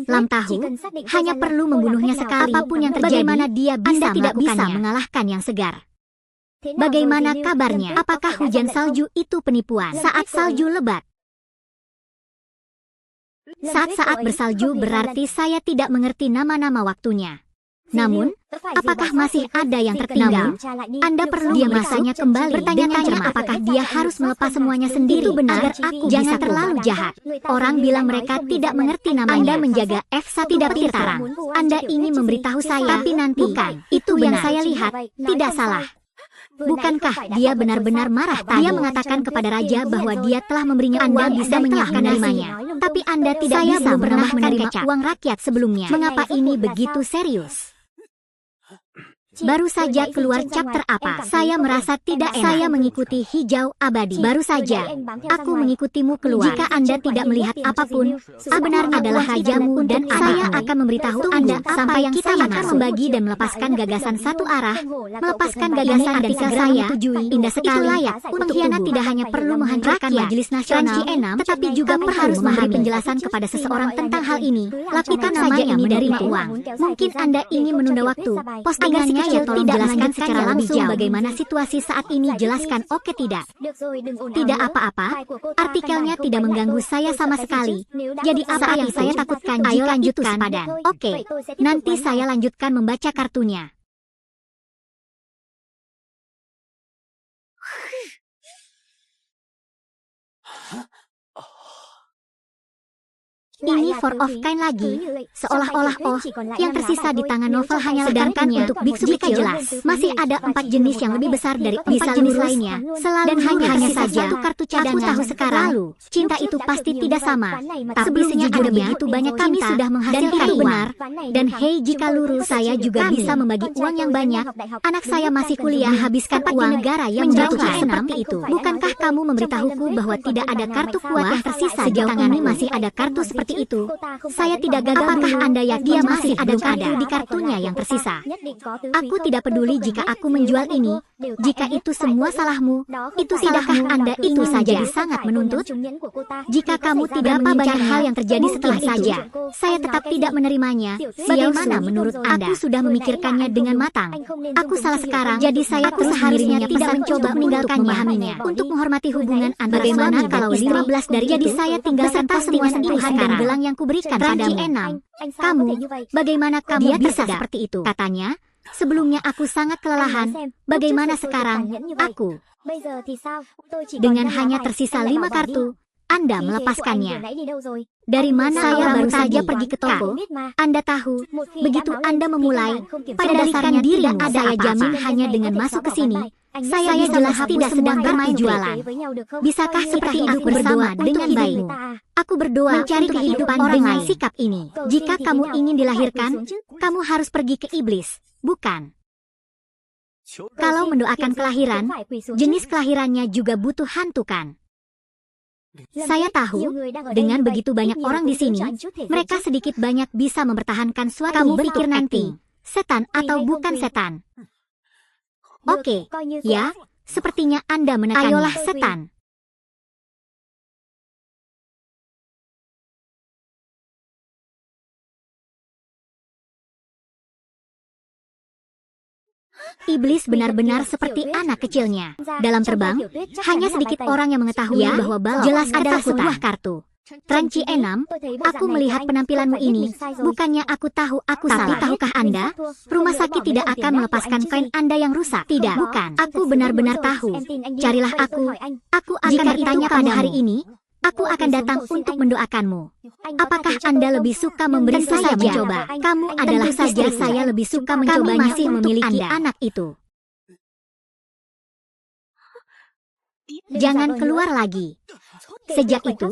Lam tahu, hanya perlu membunuhnya sekali. Apapun yang terjadi, bagaimana dia bisa tidak bisa mengalahkan yang segar. Bagaimana kabarnya? Apakah hujan salju itu penipuan? Saat salju lebat. Saat-saat bersalju berarti saya tidak mengerti nama-nama waktunya. Namun, apakah masih ada yang tertinggal? Anda perlu merasanya kembali. Bertanya-tanya apakah dia harus melepas semuanya sendiri. Itu benar, agar aku jangan terlalu jahat. Orang bilang mereka tidak mengerti namanya. Anda menjaga F1 tidak pintarang. Anda ingin memberitahu saya, tapi nanti bukan. Itu yang saya lihat, tidak salah. Bukankah dia benar-benar marah tadi? Dia mengatakan kepada raja bahwa dia telah memberinya uang. Anda bisa menerimanya. Tapi Anda tidak bisa menerima uang rakyat sebelumnya. Mengapa ini begitu serius? Baru saja keluar chapter apa? Saya merasa tidak enak. Saya mengikuti hijau abadi. Baru saja, aku mengikutimu keluar. Jika Anda tidak melihat apapun, sebenarnya adalah rajamu dan saya akan memberitahu Anda sampai yang kita akan membagi dan melepaskan gagasan satu arah. Melepaskan gagasan dan saya indah sekali. Layak. Pengkhianat tidak hanya perlu menghancurkan majelis nasional, tetapi juga harus memberi penjelasan kepada seseorang tentang hal ini. Lakukan saja ini dari uang. Mungkin Anda ingin menunda waktu. Postingannya yang tolong jelaskan secara langsung bagaimana situasi saat ini. Jelaskan oke tidak? Tidak apa-apa. Artikelnya tidak mengganggu saya sama sekali. Jadi apa yang saya takutkan jika lanjutkan padan? Oke, nanti saya lanjutkan membaca kartunya. Ini for of kind lagi, seolah-olah yang tersisa di tangan novel hanya sedangkannya untuk biksu kecil jelas. Masih ada 4 jenis yang lebih besar dari 4 jenis lainnya. Selalu dan hanya saja satu kartu cadangan. Aku tahu sekarang, cinta itu pasti tidak sama. Tapi sejujurnya begitu banyak kami sudah menghasilkan uang. Benar. Dan hei, jika lurus saya juga bisa membagi uang yang banyak. Anak saya masih kuliah, habiskan uang negara yang menjatuhkan seperti itu. Bukankah kamu memberitahuku bahwa tidak ada kartu kuat yang tersisa di tanganmu? Masih ada kartu seperti itu. Saya tidak gagal. Apakah Anda yakin dia masih ada kartu di kartunya yang tersisa? Aku tidak peduli jika aku menjual ini. Jika itu semua salahmu, itu tidakkah Anda itu saja sangat menuntut? Jika kamu tidak banyak hal yang terjadi setelah saja, saya tetap tidak menerimanya. Bagaimana menurut Anda? Aku sudah memikirkannya dengan matang. Aku salah sekarang, jadi saya seharusnya tidak mencoba meninggalkannya. Untuk menghormati hubungan antara bagaimana kalau 15 dari jadi saya tinggalkan postingan itu sekarang. Gelang yang kuberikan padamu. Kamu, bagaimana kamu bisa seperti itu? Katanya, sebelumnya aku sangat kelelahan. Bagaimana sekarang? Aku. Dengan hanya tersisa 5 kartu, Anda melepaskannya. Dari mana? Saya baru saja pergi ke toko. Anda tahu, begitu Anda memulai, pada dasarnya dirimu saya jamin hanya dengan masuk ke sini. Saya jelas tidak sedang bermain jualan. Bisakah seperti hidup bersama dengan baik? Aku berdoa mencari kehidupan dengan sikap ini. Jika kamu ingin dilahirkan, kamu harus pergi ke iblis, bukan? Kalau mendoakan kelahiran, jenis kelahirannya juga butuh hantukan. Saya tahu, dengan begitu banyak orang di sini, mereka sedikit banyak bisa mempertahankan suatu. Kamu berpikir nanti, setan atau bukan setan? Oke, ya, sepertinya Anda menekannya. Ayolah setan. Iblis benar-benar seperti anak kecilnya. Dalam terbang, hanya sedikit orang yang mengetahui bahwa balok jelas adalah sebuah kartu. Tranci 6, aku melihat penampilanmu ini, bukannya aku tahu aku salah. Tapi tahukah Anda, rumah sakit tidak akan melepaskan koin Anda yang rusak. Tidak, bukan. Aku benar-benar tahu. Carilah aku akan bertanya pada hari ini, aku akan datang untuk mendoakanmu. Apakah Anda lebih suka memberi saya mencoba? Kamu adalah saja saya lebih suka mencobanya masih memiliki anak itu. Jangan keluar lagi. Sejak itu,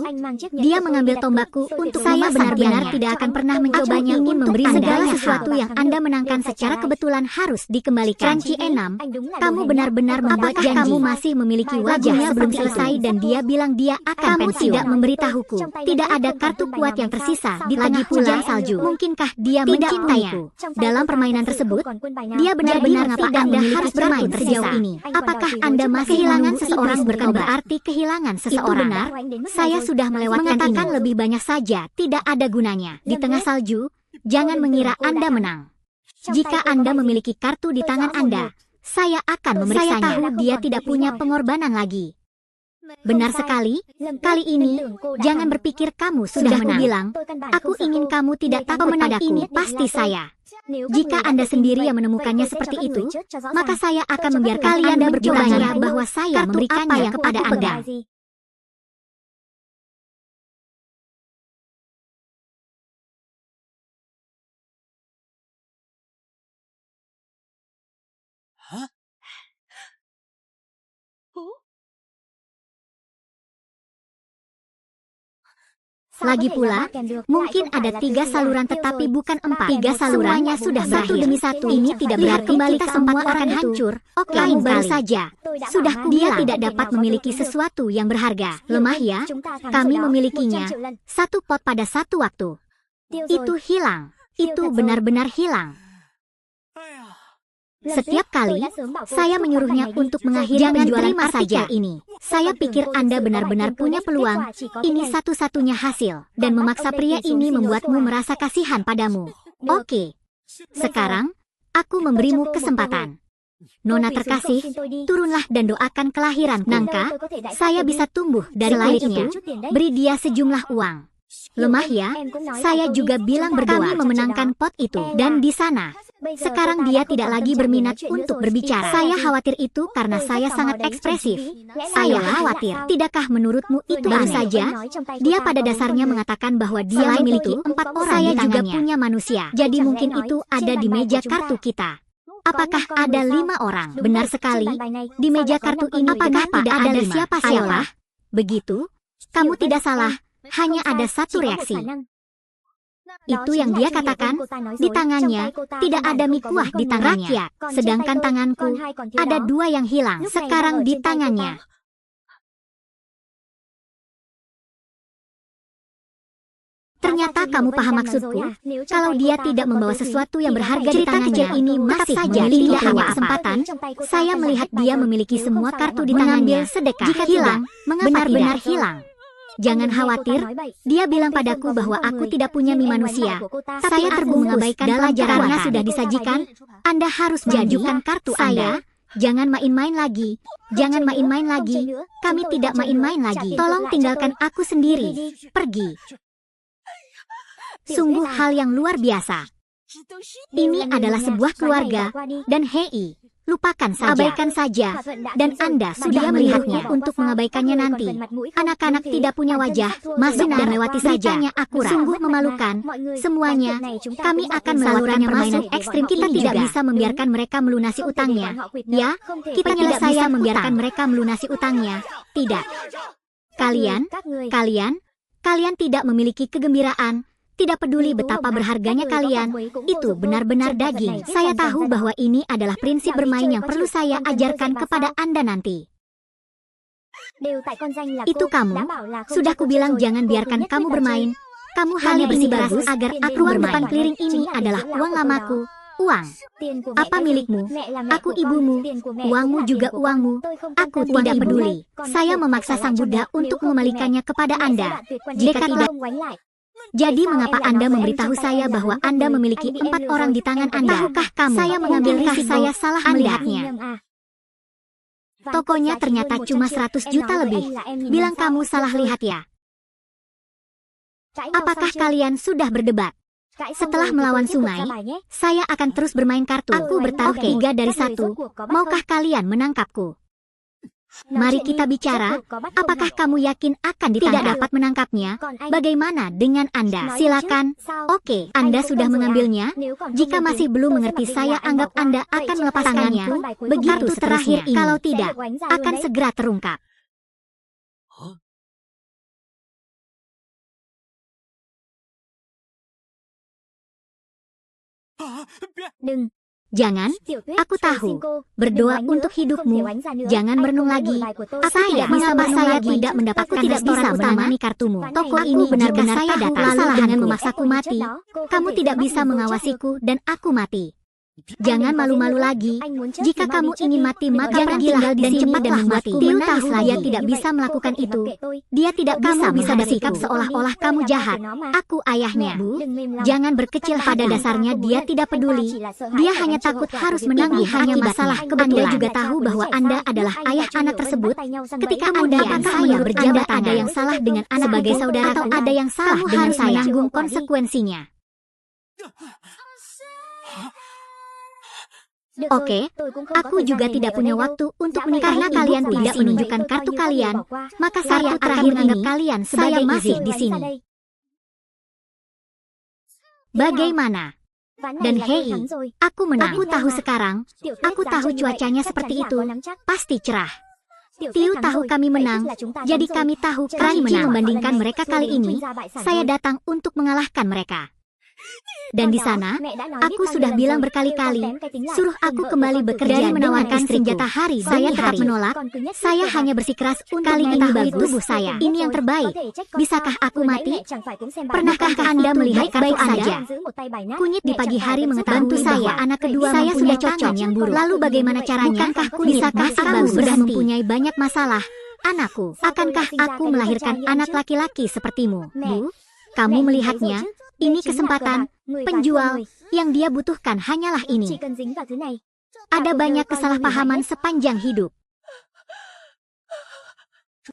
dia mengambil tombakku untuk saya benar-benar tidak akan pernah mencobanya. Ingin memberi segala sesuatu yang Anda menangkan secara kebetulan harus dikembalikan. Ranci Enam, kamu benar-benar membuat janji. Kamu masih memiliki wajahnya belum selesai dan dia bilang dia akan pensiun. Kamu tidak memberitahuku. Tidak ada kartu kuat yang tersisa di tengah hujan salju. Mungkinkah dia mencintaiku? Dalam permainan tersebut, dia benar-benar ngapa Anda harus bermain sejauh ini? Apakah Anda masih kehilangan seseorang bukan berarti kehilangan seseorang? Itu benar, saya sudah melewatkan mengatakan ini. Lebih banyak saja tidak ada gunanya. Di tengah salju, jangan mengira Anda menang. Jika Anda memiliki kartu di tangan Anda, saya akan memeriksanya. Saya tahu dia tidak punya pengorbanan lagi. Benar sekali, kali ini, jangan berpikir kamu sudah menang. Aku ingin kamu tidak takut padaku, ini pasti saya. Jika Anda sendiri yang menemukannya seperti itu, maka saya akan membiarkan Anda bercobanya bahwa saya memberikannya kepada Anda. Lagi pula, mungkin ada 3 saluran tetapi bukan 4. 3 salurannya sudah satu demi satu. Ini tidak berarti kita semua akan hancur. Oke, lain baru saja. Sudah dia tidak dapat memiliki sesuatu yang berharga. Lemah ya, kami memilikinya. 1 pot pada 1 waktu. Itu hilang. Itu benar-benar hilang. Setiap kali, saya menyuruhnya untuk mengakhiri penjualan artikel ini. Saya pikir Anda benar-benar punya peluang. Ini satu-satunya hasil. Dan memaksa pria ini membuatmu merasa kasihan padamu. Oke. Sekarang, aku memberimu kesempatan. Nona terkasih, turunlah dan doakan kelahiran Nangka. Saya bisa tumbuh dari lahirnya. Beri dia sejumlah uang. Lemah ya, saya juga bilang berdoa. Kami memenangkan pot itu. Dan di sana, sekarang dia tidak lagi berminat untuk berbicara. Saya khawatir itu karena saya sangat ekspresif. Saya khawatir. Tidakkah menurutmu itu baru saja? Dia pada dasarnya mengatakan bahwa dia memiliki 4 orang. Saya juga punya manusia. Jadi mungkin itu ada di meja kartu kita. Apakah ada 5 orang? Benar sekali. Di meja kartu ini apakah tidak ada siapa-siapa? Begitu? Kamu tidak salah. Hanya ada satu reaksi. Itu yang dia katakan. Di tangannya tidak ada mikuah di tangannya. Sedangkan tanganku ada 2 yang hilang. Sekarang di tangannya. Ternyata kamu paham maksudku. Kalau dia tidak membawa sesuatu yang berharga di tangannya, ini masih saja tidak hanya kesempatan. Saya melihat dia memiliki semua kartu di tangannya. Sedekah. Jika hilang, benar-benar hilang. Jangan khawatir, dia bilang padaku bahwa aku tidak punya mie manusia. Saya terbung mengabaikan pelajarannya sudah disajikan. Anda harus menunjukkan kartu Anda. Jangan main-main lagi. Jangan main-main lagi. Kami tidak main-main lagi. Tolong tinggalkan aku sendiri. Pergi. Sungguh hal yang luar biasa. Ini adalah sebuah keluarga. Dan hei, lupakan saja. Abaikan saja. Dan Anda sudah melihatnya untuk mengabaikannya nanti. Anak-anak tidak punya wajah. Masuk dan lewati saja. Akurat. Sungguh memalukan. Semuanya. Kami akan melewatkan permainan ekstrim. Kita tidak bisa membiarkan mereka melunasi utangnya. Ya, kita tidak bisa membiarkan mereka melunasi utangnya. Tidak. Kalian tidak memiliki kegembiraan. Tidak peduli betapa berharganya kalian, itu benar-benar daging. Saya tahu bahwa ini adalah prinsip bermain yang perlu saya ajarkan kepada Anda nanti. Itu kamu. Sudah kubilang jangan biarkan kamu bermain. Kamu hanya bersikeras agar aku bermain. Uang depan clearing ini adalah uang lamaku. Uang. Apa milikmu? Aku ibumu. Uangmu juga uangmu. Aku tidak peduli. Saya memaksa Sang Buddha untuk mengembalikannya kepada Anda. Jika tidak... Jadi mengapa Anda memberitahu saya bahwa Anda memiliki 4 orang di tangan Anda? Tahukah kamu? Saya mengambil risiko. Saya salah melihatnya. Tokonya ternyata cuma 100 juta lebih. Bilang kamu salah lihat ya. Apakah kalian sudah berdebat? Setelah melawan sungai, saya akan terus bermain kartu. Aku bertaruh 3 dari 1. Maukah kalian menangkapku? Mari kita bicara, apakah kamu yakin akan tidak dapat menangkapnya? Bagaimana dengan Anda? Silakan. Oke, Anda sudah mengambilnya. Jika masih belum mengerti, saya anggap Anda akan melepas tanganku. Begitu terakhir ini. Kalau tidak, akan segera terungkap. Đừng. Jangan, aku tahu. Berdoa untuk hidupmu. Jangan merenung lagi. Saya tidak mendapatkan restoran utama kartumu. Toko ini benar-benar saya datang dengan memaksaku mati. Kamu tidak bisa mengawasiku dan aku mati. Jangan malu-malu lagi. Jika kamu ingin mati, maka pergilah dan cepatlah mati. Tiu tahu dia tidak bisa melakukan itu. Dia tidak bisa bersikap seolah-olah kamu jahat. Aku ayahnya. Jangan berkecil pada dasarnya dia tidak peduli. Dia hanya takut harus menanggung hanya masalah kebetulan. Anda juga tahu bahwa Anda adalah ayah anak tersebut. Ketika Anda dan saya berjabat, ada yang salah dengan anak sebagai saudara atau ada yang salah dengan saya. Menanggung konsekuensinya. Oke, aku juga tidak punya waktu untuk menikah karena kalian tidak menunjukkan kartu kalian. Maka saya terakhir menganggap kalian sebagai masih di sini. Bagaimana? Dan hei, aku menang. Aku tahu sekarang. Aku tahu cuacanya seperti itu. Pasti cerah. Tiu tahu kami menang. Jadi kami tahu kami menang. Membandingkan mereka kali ini, saya datang untuk mengalahkan mereka. Dan di sana, aku sudah bilang berkali-kali, suruh aku kembali bekerja menawarkan senjata hari. Saya tetap menolak. Saya hanya bersikeras untuk mengetahui tubuh saya. Ini yang terbaik. Bisakah aku mati? Pernahkah Anda melihat baik saja? Kunyit di pagi hari mengetahui saya anak kedua saya sudah cocok yang buruk. Lalu bagaimana caranya? Bukankah bisakah kamu sudah mempunyai banyak masalah? Anakku, akankah aku melahirkan anak laki-laki sepertimu? Bu, kamu melihatnya? Ini kesempatan, penjual, yang dia butuhkan hanyalah ini. Ada banyak kesalahpahaman sepanjang hidup.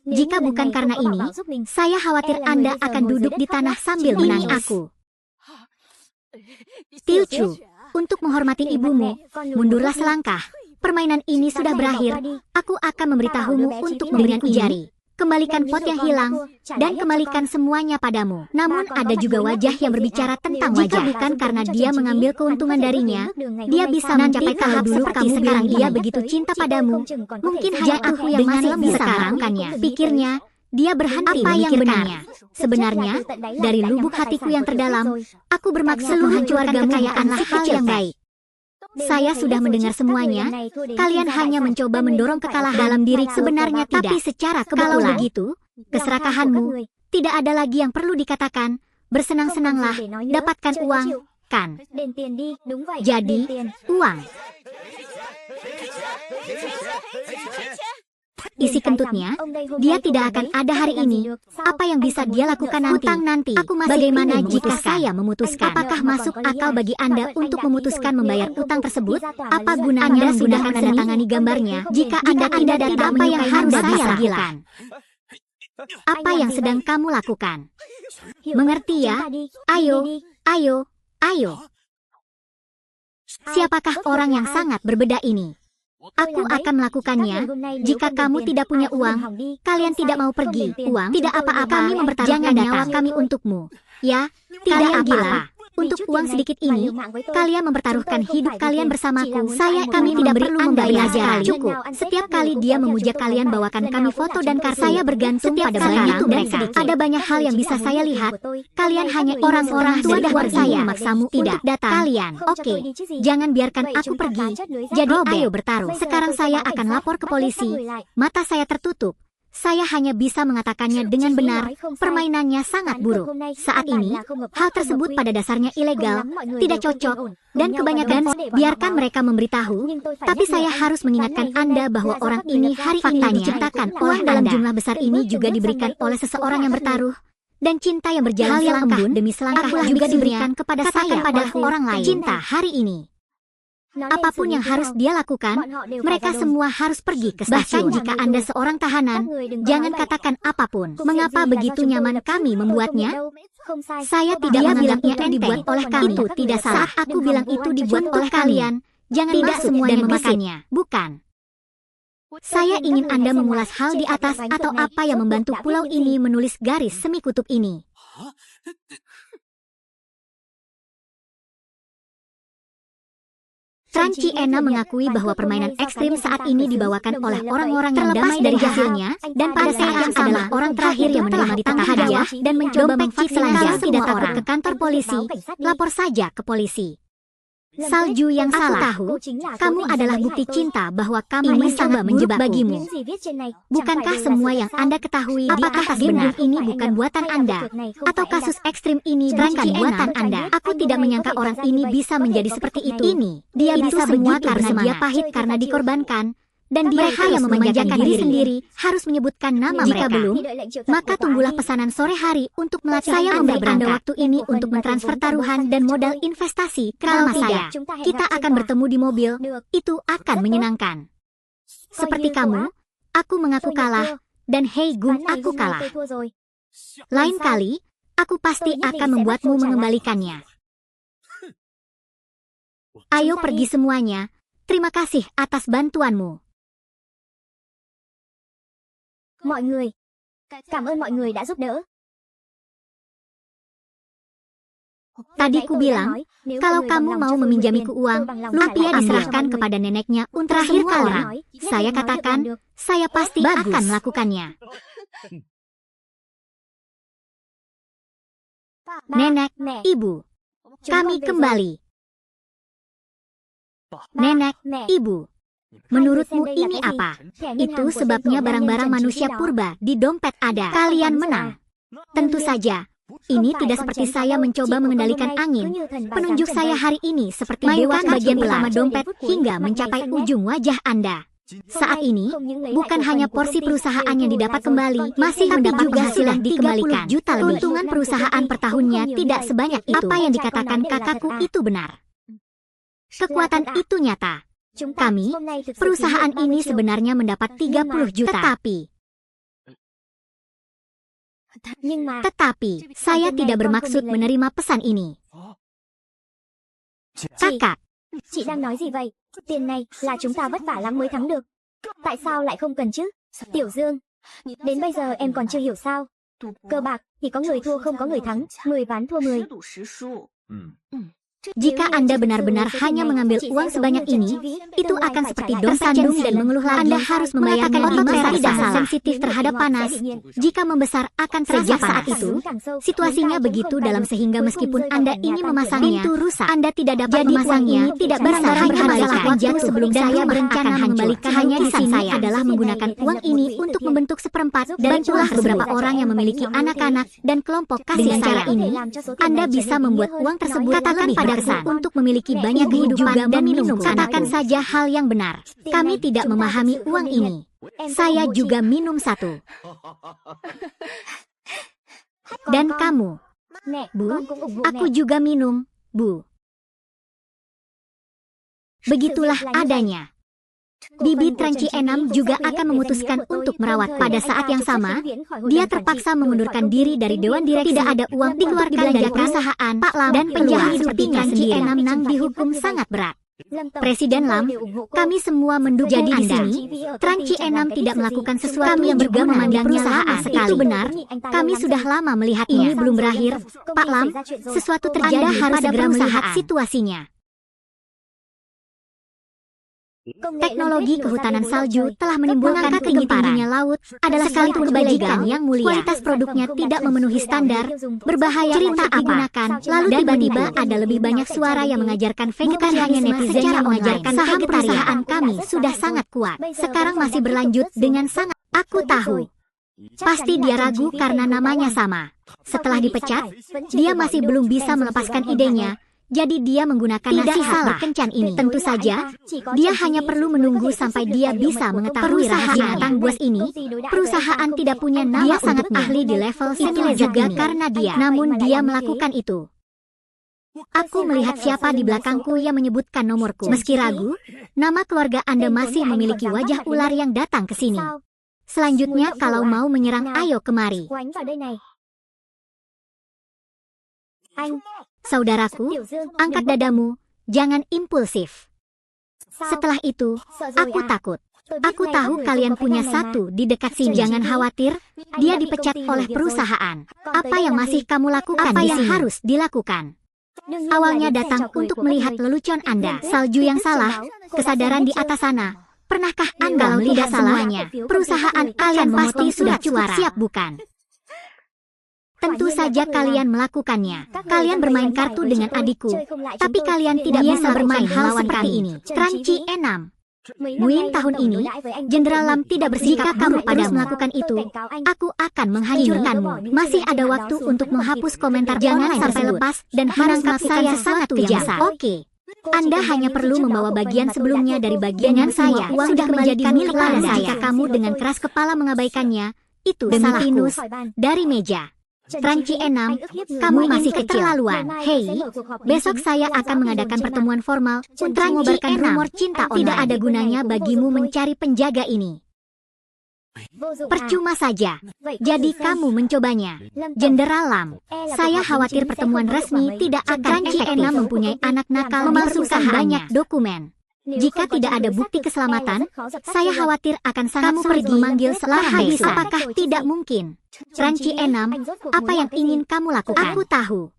Jika bukan karena ini, saya khawatir Anda akan duduk di tanah sambil menangis. Aku. Tiu Chu, untuk menghormati ibumu, mundurlah selangkah. Permainan ini sudah berakhir. Aku akan memberitahumu untuk memberikan jari. Kembalikan pot yang hilang, dan kembalikan semuanya padamu. Namun ada juga wajah yang berbicara tentang wajah. Jika bukan karena dia mengambil keuntungan darinya, dia bisa mencapai tahap dulu kamu sekarang dia begitu cinta padamu. Mungkin hanya aku yang masih bisa melakukannya. Pikirnya, dia berhenti memikirkannya. Sebenarnya, dari lubuk hatiku yang terdalam, aku bermaksud menghancurkan kekayaanlah hal yang baik. Saya sudah mendengar semuanya. Kalian hanya mencoba mendorong kekalahan dalam diri sebenarnya tidak. Tapi secara kebetulan. Kalau begitu, keserakahanmu, tidak ada lagi yang perlu dikatakan. Bersenang-senanglah, dapatkan uang, kan? Jadi, uang. Isi kentutnya, dia tidak akan ada hari ini. Apa yang bisa dia lakukan nanti? Hutang nanti. Bagaimana jika saya memutuskan? Apakah masuk akal bagi Anda untuk memutuskan membayar utang tersebut? Apa gunanya menggunakan tanda tangani gambarnya? Jika Anda tidak datang, apa yang harus saya lakukan? Apa yang sedang kamu lakukan? Mengerti ya? Ayo, ayo, ayo. Siapakah orang yang sangat berbeda ini? Aku akan melakukannya. Jika kamu tidak punya uang, kalian tidak mau pergi. Uang tidak apa-apa. Kami mempertaruhkan nyawa kami untukmu. Ya, tidak apa-apa. Untuk uang sedikit ini, kalian mempertaruhkan hidup kalian bersamaku. Kami tidak perlu membayar sekali. Cukup. Setiap kali dia memuja kalian, bawakan kami foto dan kartu. Saya bergantung pada barang itu mereka. Ada banyak hal yang bisa saya lihat. Kalian hanya orang-orang tua dan saya memaksamu tidak datang. Kalian, oke. Jangan biarkan aku pergi. Jadi ayo bertarung. Sekarang saya akan lapor ke polisi. Mata saya tertutup. Saya hanya bisa mengatakannya dengan benar, permainannya sangat buruk. Saat ini, hal tersebut pada dasarnya ilegal, tidak cocok, dan kebanyakan biarkan mereka memberitahu, tapi saya harus mengingatkan Anda bahwa orang ini hari ini diciptakan oleh dalam jumlah besar ini juga diberikan oleh seseorang yang bertaruh. Dan cinta yang berjalan selangkah demi selangkah juga diberikan kepada saya pada orang lain. Cinta hari ini. Apapun yang harus dia lakukan, mereka semua harus pergi ke stasiun. Bahkan jika Anda seorang tahanan, jangan katakan apapun. Mengapa begitu nyaman kami membuatnya? Saya tidak menganggapnya dibuat oleh kami. Itu tidak salah. Saat aku bilang itu dibuat oleh kalian, jangan tidak semuanya memakannya. Bukan. Saya ingin Anda mengulas hal di atas atau apa yang membantu pulau ini menulis garis semi kutub ini. Tran Ciena mengakui bahwa permainan ekstrim saat ini dibawakan oleh orang-orang yang damai dari hasilnya, dan pada saat yang sama orang terakhir yang menerima di tengah hadiah dan mencoba memvaksin. Kalau tidak takut ke kantor polisi, lapor saja ke polisi. Salju yang salah. Kamu adalah bukti cinta bahwa kami sangat menjebak bagimu. Bukankah semua yang Anda ketahui di atas game ini bukan buatan Anda? Atau kasus ekstrim ini bukan buatan Anda? Aku tidak menyangka orang ini bisa menjadi seperti itu. Dia bisa semua karena dia pahit karena dikorbankan. Dan dia hanya memanjakan diri sendiri, harus menyebutkan nama mereka. Jika belum, maka tunggulah pesanan sore hari untuk melatih. Saya memberi Anda waktu ini untuk mentransfer taruhan dan modal investasi ke nama saya. Kita akan bertemu di mobil, itu akan menyenangkan. Seperti kamu, aku mengaku kalah, dan Hei Gung, aku kalah. Lain kali, aku pasti akan membuatmu mengembalikannya. Ayo pergi semuanya, terima kasih atas bantuanmu. Mọi người, cảm ơn mọi người đã giúp đỡ. Tadi ku bilang, kalau kamu mau meminjamiku uang, lumpia diserahkan kepada neneknya untuk terakhir kali. Saya katakan, saya pasti akan melakukannya. Nenek, ibu, kami kembali. Nenek, ibu. Menurutmu ini apa? Itu sebabnya barang-barang manusia purba di dompet ada. Kalian menang. Tentu saja, ini tidak seperti saya mencoba mengendalikan angin. Penunjuk saya hari ini seperti mainkan bagian pertama dompet hingga mencapai ujung wajah Anda. Saat ini, bukan hanya porsi perusahaan yang didapat kembali, masih mendapat penghasilan dikembalikan. Juta lebih. Keuntungan perusahaan per tahunnya tidak sebanyak itu. Apa yang dikatakan kakakku itu benar. Kekuatan itu nyata. Kami, perusahaan ini sebenarnya mendapat 30 juta. Tetapi, saya tidak bermaksud menerima pesan ini. Kakak. Chị đang nói gì vậy? Tiền này là chúng ta vất vả lắm mới thắng được. Tại sao lại không cần chứ? Tiểu Dương, đến bây giờ em còn chưa hiểu sao? Cờ bạc thì có người thua không có người thắng, 10 ván thua 10. Jika Anda benar-benar hanya mengambil uang sebanyak ini, itu akan seperti tersandung dan mengeluh lagi. Anda harus membayarnya di masa tidak sensitif terhadap panas. Jika membesar akan terjadi saat itu, situasinya begitu dalam sehingga meskipun Anda ini memasangnya, pintu rusak. Anda tidak dapat memasangnya, tidak barang-barang bermasalah jatuh sebelum saya berencana mengembalikan. Hanya di sini saya adalah menggunakan uang ini untuk membentuk seperempat dan bantulah beberapa orang yang memiliki anak-anak dan kelompok kasih sayang ini. Anda bisa membuat uang tersebut. Katakan pada untuk memiliki banyak kehidupan dan minum. Katakan saja hal yang benar. Kami tidak memahami uang ini. Saya juga minum satu. Dan kamu, Bu, aku juga minum, Bu. Begitulah adanya. Bibi Tranci Enam juga akan memutuskan untuk merawat. Pada saat yang sama, dia terpaksa mengundurkan diri dari Dewan Direksi. Tidak ada uang dikeluarkan dari perusahaan Pak Lam dan penjahat seperti Tranci Enam Nang dihukum sangat berat. Presiden Lam, kami semua mendukung. Jadi di sini, Tranci Enam tidak melakukan sesuatu yang juga memandangnya perusahaan sekali. Itu benar, kami sudah lama melihatnya. Ini belum berakhir, Pak Lam, sesuatu terjadi. Anda harus segera melihat situasinya. Teknologi kehutanan salju telah menimbulkan kegemparan. Tingginya laut adalah satu kebajikan yang mulia. Kualitas produknya tidak memenuhi standar, berbahaya. Cerita digunakan, lalu tiba-tiba ada lebih banyak suara yang mengajarkan vegetarianisme netizen yang mengajarkan saham perusahaan kami sudah sangat kuat. Sekarang masih berlanjut dengan sangat. Aku tahu. Pasti dia ragu karena namanya sama. Setelah dipecat, dia masih belum bisa melepaskan idenya. Jadi dia menggunakan nasihat berkencan ini. Tentu saja, dia hanya perlu menunggu sampai dia bisa mengetahui rahasia tentang bos ini. Perusahaan tidak punya nama. Dia sangat ahli di level senior juga karena dia. Namun dia melakukan itu. Aku melihat siapa di belakangku yang menyebutkan nomorku. Meski ragu, nama keluarga Anda masih memiliki wajah ular yang datang ke sini. Selanjutnya kalau mau menyerang, ayo kemari. Saudaraku, angkat dadamu, jangan impulsif. Setelah itu, aku takut. Aku tahu kalian punya satu di dekat sini. Jangan khawatir, dia dipecat oleh perusahaan. Apa yang masih kamu lakukan di sini? Apa yang harus dilakukan? Awalnya datang untuk melihat lelucon Anda. Salju yang salah, kesadaran di atas sana. Pernahkah Anda melihat semuanya? Perusahaan kalian pasti sudah cukup siap, bukan? Tentu saja kalian melakukannya. Kalian bermain kartu dengan adikku, tapi kalian tidak bisa bermain hal seperti ini. Tranci enam. Muin, tahun ini, Jenderal Lam tidak bersikap buruk padamu. Melakukan itu, aku akan menghancurkanmu. Masih ada waktu untuk menghapus komentar. Jangan sampai lepas dan menangkap saya sangat kejam. Oke. Anda hanya perlu membawa bagian sebelumnya dari bagian saya. Uang sudah menjadi milik Anda. Jika kamu dengan keras kepala mengabaikannya, itu salah pinus dari meja. Tranci enam, kamu masih keterlaluan. Hei, besok saya akan mengadakan pertemuan formal untuk mengobarkan rumor cinta online. Tidak ada gunanya bagimu mencari penjaga ini. Percuma saja. Jadi kamu mencobanya. Jenderal Lam, saya khawatir pertemuan resmi tidak akan efektif. Tranci enam mempunyai anak nakal memalsukan banyak dokumen. Jika tidak ada bukti keselamatan, saya khawatir akan sangat sulit memanggil seorang desa. Apakah tidak mungkin? Tranci enam, apa yang ingin kamu lakukan? Aku tahu.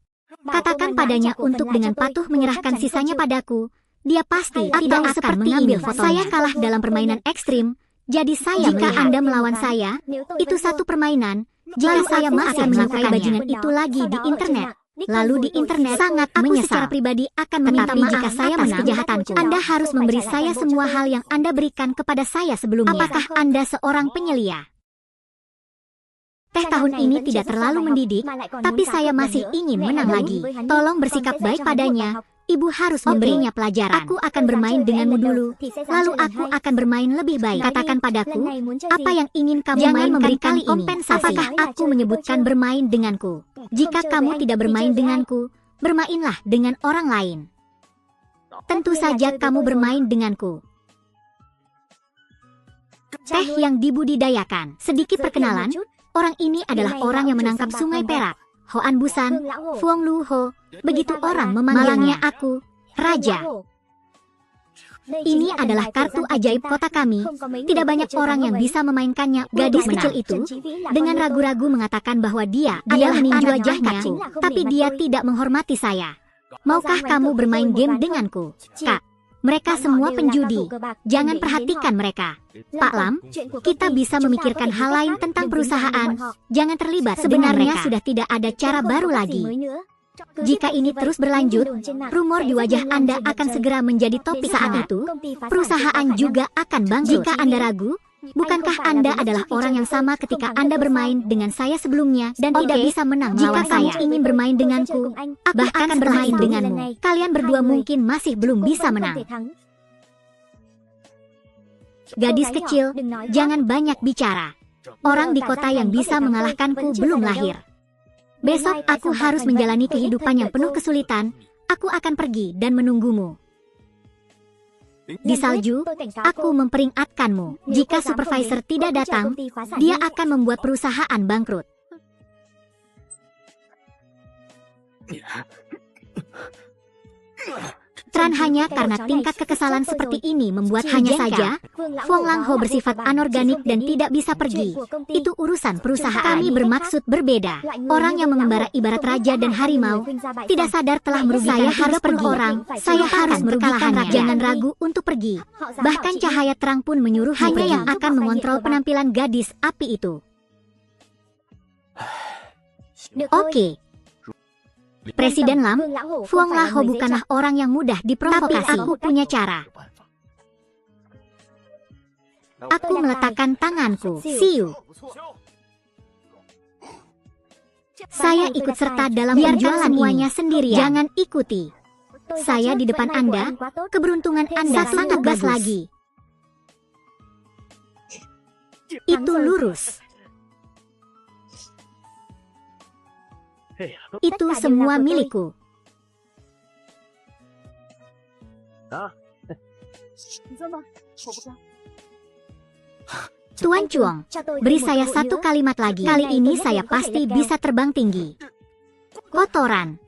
Katakan padanya untuk dengan patuh menyerahkan sisanya padaku. Dia pasti tidak akan mengambil fotonya. Saya kalah dalam permainan ekstrim, jadi saya jika Anda melawan saya, itu satu permainan. Jika saya masih memakai bajingan itu lagi di internet, lalu di internet sangat menyesal. Secara pribadi akan meminta maaf jika saya menang kejahatanku. Anda harus memberi saya semua hal yang Anda berikan kepada saya sebelumnya. Apakah Anda seorang penyelia? Teh tahun ini tidak terlalu mendidik, tapi saya masih ingin menang lagi. Tolong bersikap baik padanya. Ibu harus memberinya pelajaran. Aku akan bermain denganmu dulu, lalu aku akan bermain lebih baik. Katakan padaku, apa yang ingin kamu mainkan kali ini? Apakah aku menyebutkan bermain denganku? Jika kamu tidak bermain denganku, bermainlah dengan orang lain. Tentu saja kamu bermain denganku. Teh yang dibudidayakan. Sedikit perkenalan, orang ini adalah orang yang menangkap Sungai Perak. Hoan Busan, Fuong Lu Ho, begitu orang memanggilnya aku, Raja. Ini adalah kartu ajaib kota kami. Tidak banyak orang yang bisa memainkannya. Gadis kecil itu dengan ragu-ragu mengatakan bahwa dia adalah ninja wajahnya, tapi dia tidak menghormati saya. Maukah kamu bermain game denganku? Kak, mereka semua penjudi. Jangan perhatikan mereka. Pak Lam, kita bisa memikirkan hal lain tentang perusahaan. Jangan terlibat. Sebenarnya sudah tidak ada cara baru lagi. Jika ini terus berlanjut, rumor di wajah Anda akan segera menjadi topik. Saat itu, perusahaan juga akan bangkrut. Jika Anda ragu, bukankah Anda adalah orang yang sama ketika Anda bermain dengan saya sebelumnya dan tidak bisa menang melawan saya? Jika kamu ingin bermain denganku, aku akan bermain denganmu. Kalian berdua mungkin masih belum bisa menang. Gadis kecil, jangan banyak bicara. Orang di kota yang bisa mengalahkanku belum lahir. Besok aku harus menjalani kehidupan yang penuh kesulitan. Aku akan pergi dan menunggumu. Di salju, aku memperingatkanmu. Jika supervisor tidak datang, dia akan membuat perusahaan bangkrut. Tran hanya karena tingkat kekesalan seperti ini membuat hanya saja Fuang Lang Ho bersifat anorganik dan tidak bisa pergi. Itu urusan perusahaan. Kami bermaksud berbeda. Orang yang mengembara ibarat raja dan harimau tidak sadar telah merugikan saya harus pergi. Saya harus merugikan rakyat. Jangan ragu untuk pergi. Bahkan cahaya terang pun menyuruh hanya yang akan mengontrol penampilan gadis api itu. Oke. Presiden Lam, Fuang Lang Ho bukanlah orang yang mudah diprovokasi. Tapi aku punya cara. Aku meletakkan tanganku. Siu. Saya ikut serta dalam perjuangan semuanya sendirian. Jangan ikuti. Saya di depan Anda. Keberuntungan Anda sangat bagus lagi. Itu lurus. Itu semua milikku. Tuan Chuang, beri saya satu kalimat lagi. Kali ini saya pasti bisa terbang tinggi. Kotoran.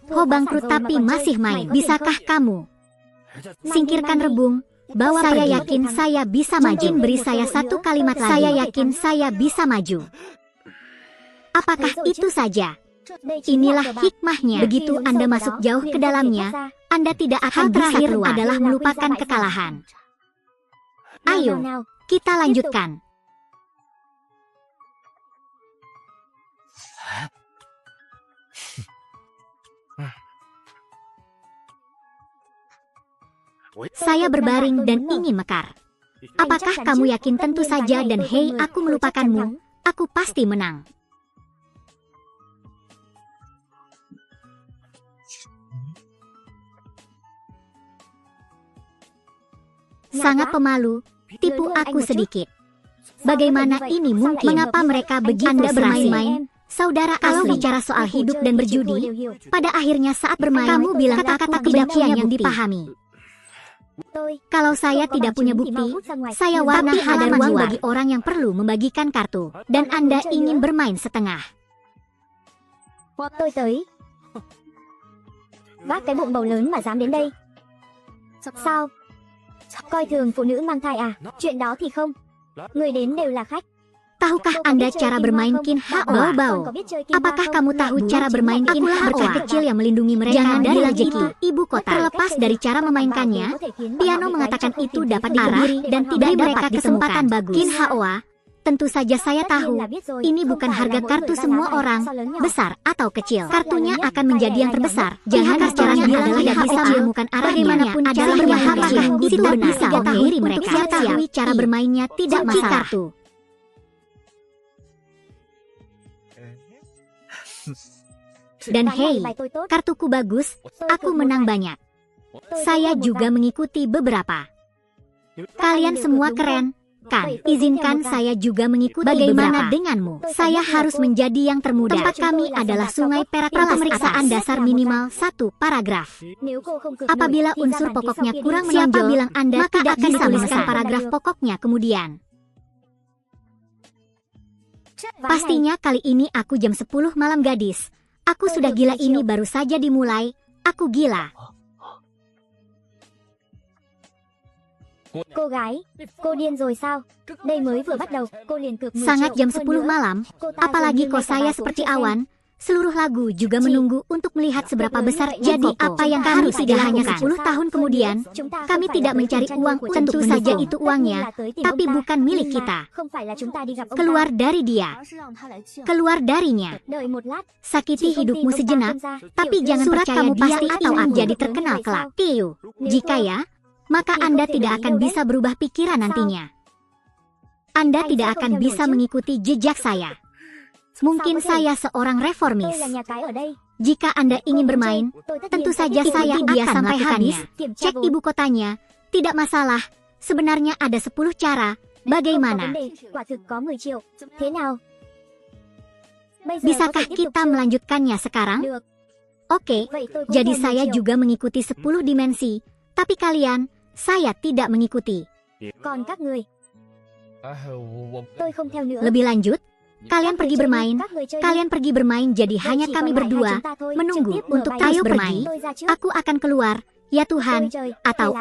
Ho bangkrut tapi masih main. Bisakah kamu singkirkan rebung? Bawa saya yakin saya bisa maju. Beri saya satu kalimat lagi. Saya yakin saya bisa maju. Apakah itu saja? Inilah hikmahnya. Begitu Anda masuk jauh ke dalamnya, Anda tidak akan bisa keluar. Adalah melupakan kekalahan. Ayo, kita lanjutkan. Saya berbaring dan ingin mekar. Apakah kamu yakin? Tentu saja, dan hei, aku melupakanmu. Aku pasti menang. Sangat pemalu, tipu aku sedikit. Bagaimana ini mungkin? Mengapa mereka begitu Anda bermain-main? Saudara, kalau bicara soal hidup dan berjudi, pada akhirnya saat bermain, kamu bilang kata-kata tidak yang dipahami. Kalau saya tidak punya bukti, saya warna ada ruang bagi orang yang perlu membagikan kartu, dan Anda ingin bermain setengah. Tôi tới. Vác cái bụng bầu lớn mà dám đến đây. Sao? Coi thường phụ nữ mang thai à? Chuyện đó thì không. Người đến đều là khách. Tahukah Anda cara bermain Kin Hao? Apakah kamu tahu cara bermain Kin Hao? Berkat kecil yang melindungi mereka dari rezeki ibu kota. Terlepas dari cara memainkannya, piano mengatakan itu dapat diarah dan tidak dapat kesempatan bagus. Kin Hao, tentu saja saya tahu, ini bukan harga kartu semua orang, besar atau kecil. Kartunya akan menjadi yang terbesar. Jangan caranya adalah tidak bisa menemukan arahnya. Bagaimanapun cara bermain kecil, itu bisa mengakhiri mereka. Mengetahui cara bermainnya tidak masalah. Dan hei, kartuku bagus, aku menang banyak. Saya juga mengikuti beberapa. Kalian semua keren, kan? Izinkan saya juga mengikuti. Bagaimana denganmu? Saya harus menjadi yang termuda. Tempat kami adalah Sungai Perak. Pemeriksaan dasar minimal 1 paragraf. Apabila unsur pokoknya kurang menonjol, siapa bilang Anda tidak akan dituliskan paragraf pokoknya kemudian? Pastinya kali ini aku jam 10 malam, gadis. Aku sudah gila, ini baru saja dimulai. Aku gila. Cô gái, cô điên rồi sao? Đây mới vừa bắt đầu, cô liền cược 10 Sangat triệu. jam 10 malam, apalagi kok saya seperti awan. Seluruh lagu juga menunggu untuk melihat seberapa besar. Jadi apa yang kami tidak hanya 10 tahun kemudian, kami tidak mencari uang. Tentu saja itu uangnya, tapi bukan milik kita. Keluar dari dia. Keluar darinya. Sakiti hidupmu sejenak, tapi jangan percaya kamu pasti atau akan jadi terkenal kelak. Tiu. Jika ya, maka Anda tidak akan bisa berubah pikiran nantinya. Anda tidak akan bisa mengikuti jejak saya. Mungkin saya seorang reformis. Jika Anda ingin bermain, tentu saja saya dia sampai habis. Cek ibu kotanya, tidak masalah. Sebenarnya ada 10 cara. Bagaimana? Bisakah kita melanjutkannya sekarang? Oke, jadi saya juga mengikuti 10 dimensi. Tapi kalian, saya tidak mengikuti. Lebih lanjut, kalian pergi bermain. Kalian pergi bermain, jadi hanya kami berdua menunggu untuk terus bermain. Aku akan keluar, ya Tuhan, atau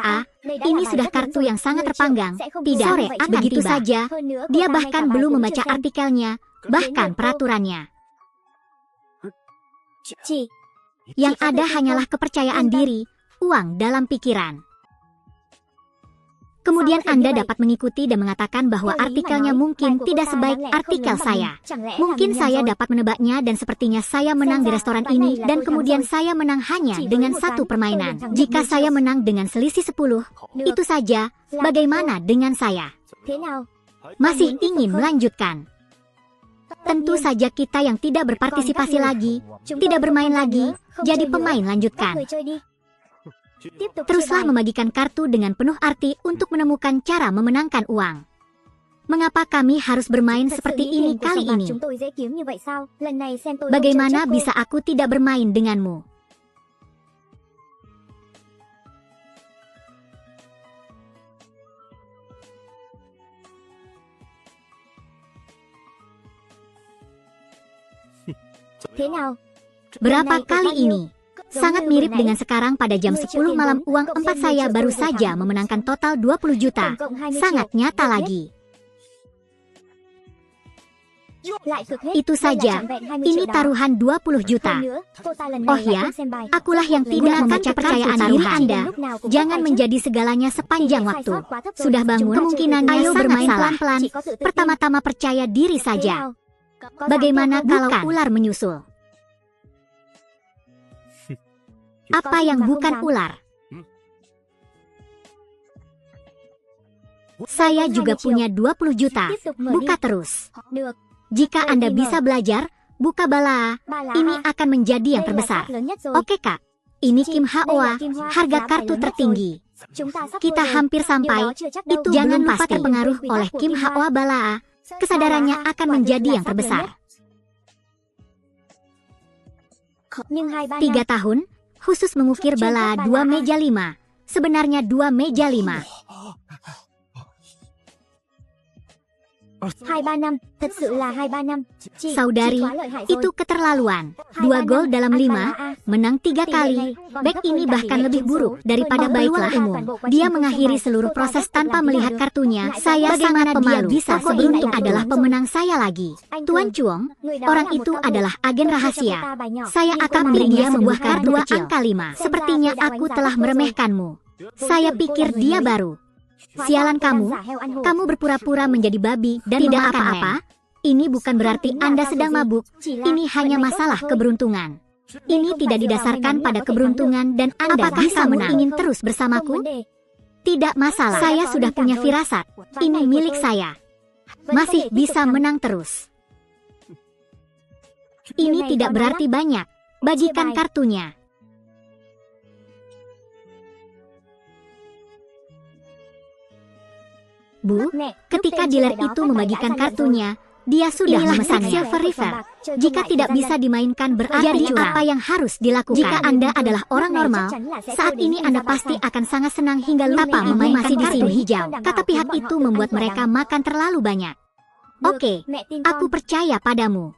ini sudah kartu yang sangat terpanggang. Tidak, sore akan begitu tiba. Saja. Dia bahkan belum membaca artikelnya, bahkan peraturannya. Yang ada hanyalah kepercayaan diri, uang dalam pikiran. Kemudian Anda dapat mengikuti dan mengatakan bahwa artikelnya mungkin tidak sebaik artikel saya. Mungkin saya dapat menebaknya dan sepertinya saya menang di restoran ini dan kemudian saya menang hanya dengan 1 permainan. Jika saya menang dengan selisih 10, itu saja. Bagaimana dengan saya? Masih ingin melanjutkan? Tentu saja kita yang tidak berpartisipasi lagi, tidak bermain lagi, jadi pemain lanjutkan. Teruslah membagikan kartu dengan penuh arti untuk menemukan cara memenangkan uang. Mengapa kami harus bermain seperti ini kali ini? Bagaimana bisa aku tidak bermain denganmu? Berapa kali ini? Sangat mirip dengan sekarang pada jam 10 malam uang 4 saya baru saja memenangkan total 20 juta. Sangat nyata lagi. Itu saja, ini taruhan 20 juta. Oh ya, akulah yang tidak membaca percayaan diri Anda. Jangan menjadi segalanya sepanjang waktu. Sudah bangun, kemungkinannya ayo bermain pelan-pelan. Pertama-tama percaya diri saja. Bagaimana kalau ular menyusul? Apa yang bukan ular? Saya juga punya 20 juta. Buka terus. Jika Anda bisa belajar, buka Balaa. Ini akan menjadi yang terbesar. Oke kak, ini Kim Hoa, harga kartu tertinggi. Kita hampir sampai. Itu jangan lupa terpengaruh oleh Kim Hoa Balaa. Kesadarannya akan menjadi yang terbesar. 3 tahun, khusus mengukir Balaa 2 meja 5. Sebenarnya 2 meja 5. 2-3 năm, thật sự là 2-3 năm. Saudari, itu keterlaluan. 2 gol dalam 5, menang 3 kali. Back ini bahkan lebih buruk daripada baiklah umum. Dia mengakhiri seluruh proses tanpa melihat kartunya. Saya sangat pemalu. Bisa seberuntung adalah pemenang saya lagi. Tuan Chuong, orang itu adalah agen rahasia. Saya akan memberi dia sebuah kartu kecil. Angka 5. Sepertinya aku telah meremehkanmu. Saya pikir dia baru. Sialan kamu berpura-pura menjadi babi dan tidak apa-apa. Ini bukan berarti Anda sedang mabuk. Ini hanya masalah keberuntungan. Ini tidak didasarkan pada keberuntungan dan Anda bisa menang. Ingin terus bersamaku? Tidak masalah. Saya sudah punya firasat. Ini milik saya. Masih bisa menang terus. Ini tidak berarti banyak. Bagikan kartunya. Bu, ketika dealer itu membagikan kartunya, dia sudah memesan Silver River. Jika tidak bisa dimainkan berarti apa yang harus dilakukan? Jika Anda adalah orang normal, saat ini Anda pasti akan sangat senang hingga lupa memainkan kartu hijau. Kata pihak itu membuat mereka makan terlalu banyak. Oke, aku percaya padamu.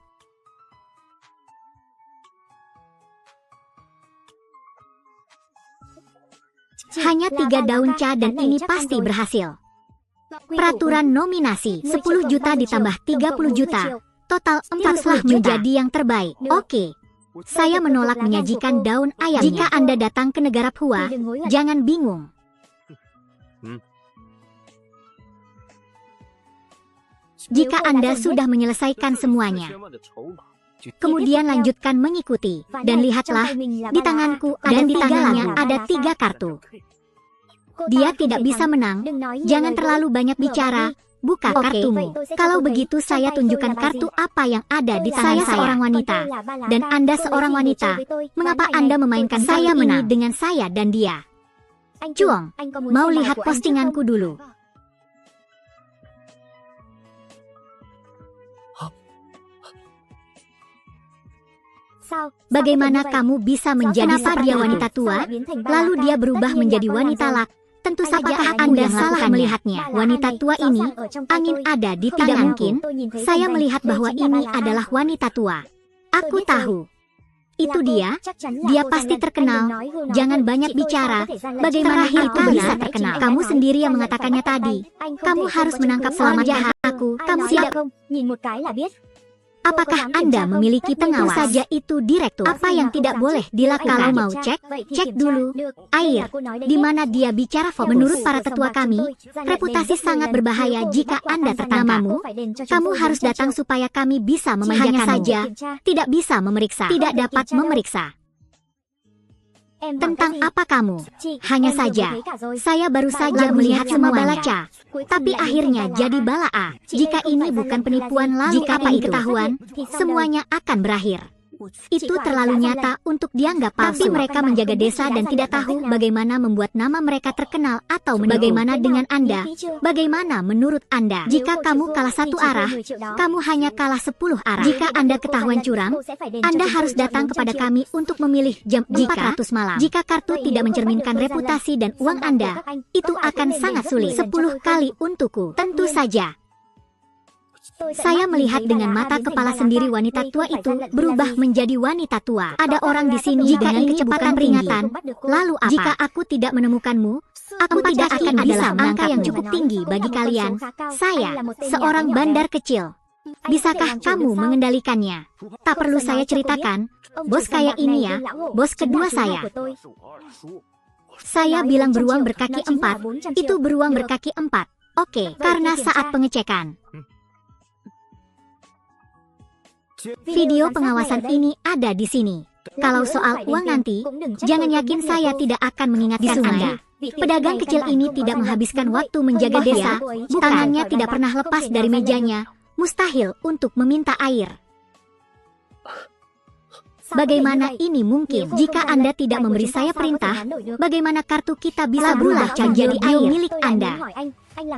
Hanya 3 daun ca dan ini pasti berhasil. Peraturan nominasi 10 juta ditambah 30 juta. Total 40 menjadi yang terbaik. Oke. Saya menolak menyajikan daun ayamnya. Jika Anda datang ke negara Phua, jangan bingung. Jika Anda sudah menyelesaikan semuanya, kemudian lanjutkan mengikuti. Dan lihatlah, di tanganku dan di tangannya ada 3 kartu. Dia tidak bisa menang. Jangan terlalu banyak bicara. Buka kartumu. Kalau begitu saya tunjukkan kartu apa yang ada di tangan saya. Saya seorang wanita. Dan Anda seorang wanita. Mengapa Anda memainkan saya menang dengan saya dan dia? Chuong, mau lihat postinganku dulu. Bagaimana kamu bisa menjadi seperti wanita tua, lalu dia berubah menjadi wanita lak? Tentu saja Anda salah melihatnya. Wanita tua ini, angin ada di tidak mungkin. Saya melihat bahwa ini adalah wanita tua. Aku tahu. Itu dia. Dia pasti terkenal. Jangan banyak bicara. Bagaimana itu bisa terkenal? Kamu sendiri yang mengatakannya tadi. Kamu harus menangkap selama jahat aku. Kamu tidak. Apakah Anda memiliki pengawas? Saja itu direktur. Apa yang tidak boleh dilakukan? Kalau mau cek, cek dulu. Air, di mana dia bicara fokus. Menurut para tetua kami, reputasi sangat berbahaya jika Anda tertangkap. Kamu harus datang supaya kami bisa memanjakanmu. Hanya saja, tidak bisa memeriksa. Tidak dapat memeriksa. Tentang apa kamu? Hanya saja, saya baru saja melihat semua balaca. Tapi akhirnya jadi Balaa. Jika ini bukan penipuan lalu jika apa itu ketahuan, semuanya akan berakhir. Itu terlalu nyata untuk dianggap palsu. Tapi mereka menjaga desa dan tidak tahu bagaimana membuat nama mereka terkenal atau bagaimana dengan Anda. Bagaimana menurut Anda? Jika kamu kalah 1 arah, kamu hanya kalah 10 arah. Jika Anda ketahuan curang, Anda harus datang kepada kami untuk memilih jam 400 malam. Jika kartu tidak mencerminkan reputasi dan uang Anda, itu akan sangat sulit. 10 kali untukku. Tentu saja. Saya melihat dengan mata kepala sendiri wanita tua itu berubah menjadi wanita tua. Ada orang di sini dengan kecepatan peringatan. Lalu apa? Jika aku tidak menemukanmu, aku tidak akan adalah angka yang cukup tinggi bagi kalian. Saya, seorang bandar kecil. Bisakah kamu mengendalikannya? Tak perlu saya ceritakan. Bos kayak ini ya, bos kedua saya. Saya bilang beruang berkaki 4. Itu beruang berkaki 4. Oke, karena saat pengecekan. Video pengawasan ini ada di sini. Kalau soal uang nanti, jangan yakin saya tidak akan mengingatkan Anda. Pedagang kecil ini tidak menghabiskan waktu menjaga desa, tangannya tidak pernah lepas dari mejanya, mustahil untuk meminta air. Bagaimana ini mungkin? Jika Anda tidak memberi saya perintah, bagaimana kartu kita bisa berubah jadi air milik Anda?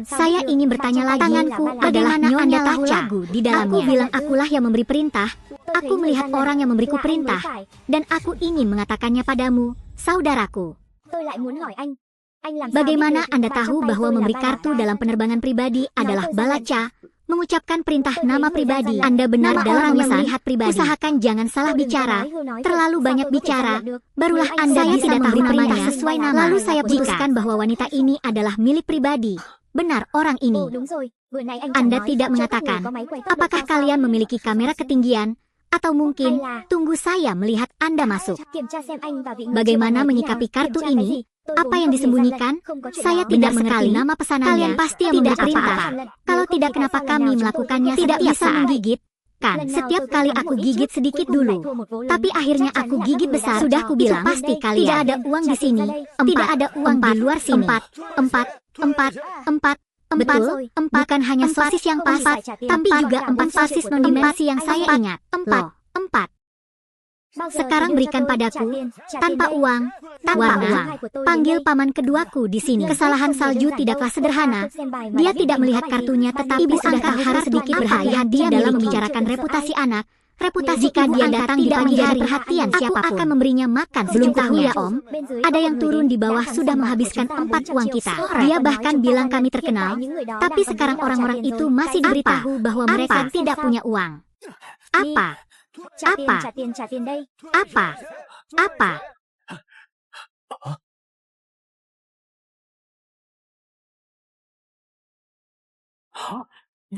Saya ingin bertanya lagi, tanganku adalah Anda tahu lagu di dalamnya. Aku bilang akulah yang memberi perintah, aku melihat orang yang memberiku perintah, dan aku ingin mengatakannya padamu, saudaraku. Bagaimana Anda tahu bahwa memberi kartu dalam penerbangan pribadi adalah balaca? Mengucapkan perintah nama pribadi, Anda benar dalam melihat pribadi. Usahakan jangan salah bicara, terlalu banyak bicara, barulah Anda bisa memberi perintah sesuai nama. Lalu saya putuskan bahwa wanita ini adalah milik pribadi. Benar orang ini. Anda tidak mengatakan, apakah kalian memiliki kamera ketinggian, atau mungkin tunggu saya melihat Anda masuk. Bagaimana menyikapi kartu ini? Apa yang disembunyikan? Saya tidak mengenali nama pesanannya. Kalian pasti tidak apa-apa. Kalau tidak, kenapa kami melakukannya? Tidak bisa menggigit, kan? Setiap kali aku gigit sedikit dulu, tapi akhirnya aku gigit besar. Sudah kubilang, pasti kalian. Tidak ada uang di sini. Tidak ada uang di luar sini. Empat. Bukan hanya sosis yang pas, tapi juga 4 sosis non-dimensi yang saya ingat. Empat. Sekarang berikan padaku, tanpa uang, Panggil paman keduaku di sini. Kesalahan Salju tidaklah sederhana. Dia tidak melihat kartunya, tetapi Ibu Angka harus sedikit berhati-hati dalam membicarakan reputasi anak. Reputasi jika dia datang di pagi hari, perhatian siapapun. Aku akan memberinya makan. Belum tahu ya Om, ada yang turun di bawah sudah menghabiskan 4 uang kita. Dia bahkan bilang kami terkenal, tapi sekarang orang-orang itu masih diberitahu bahwa mereka tidak punya uang. Apa?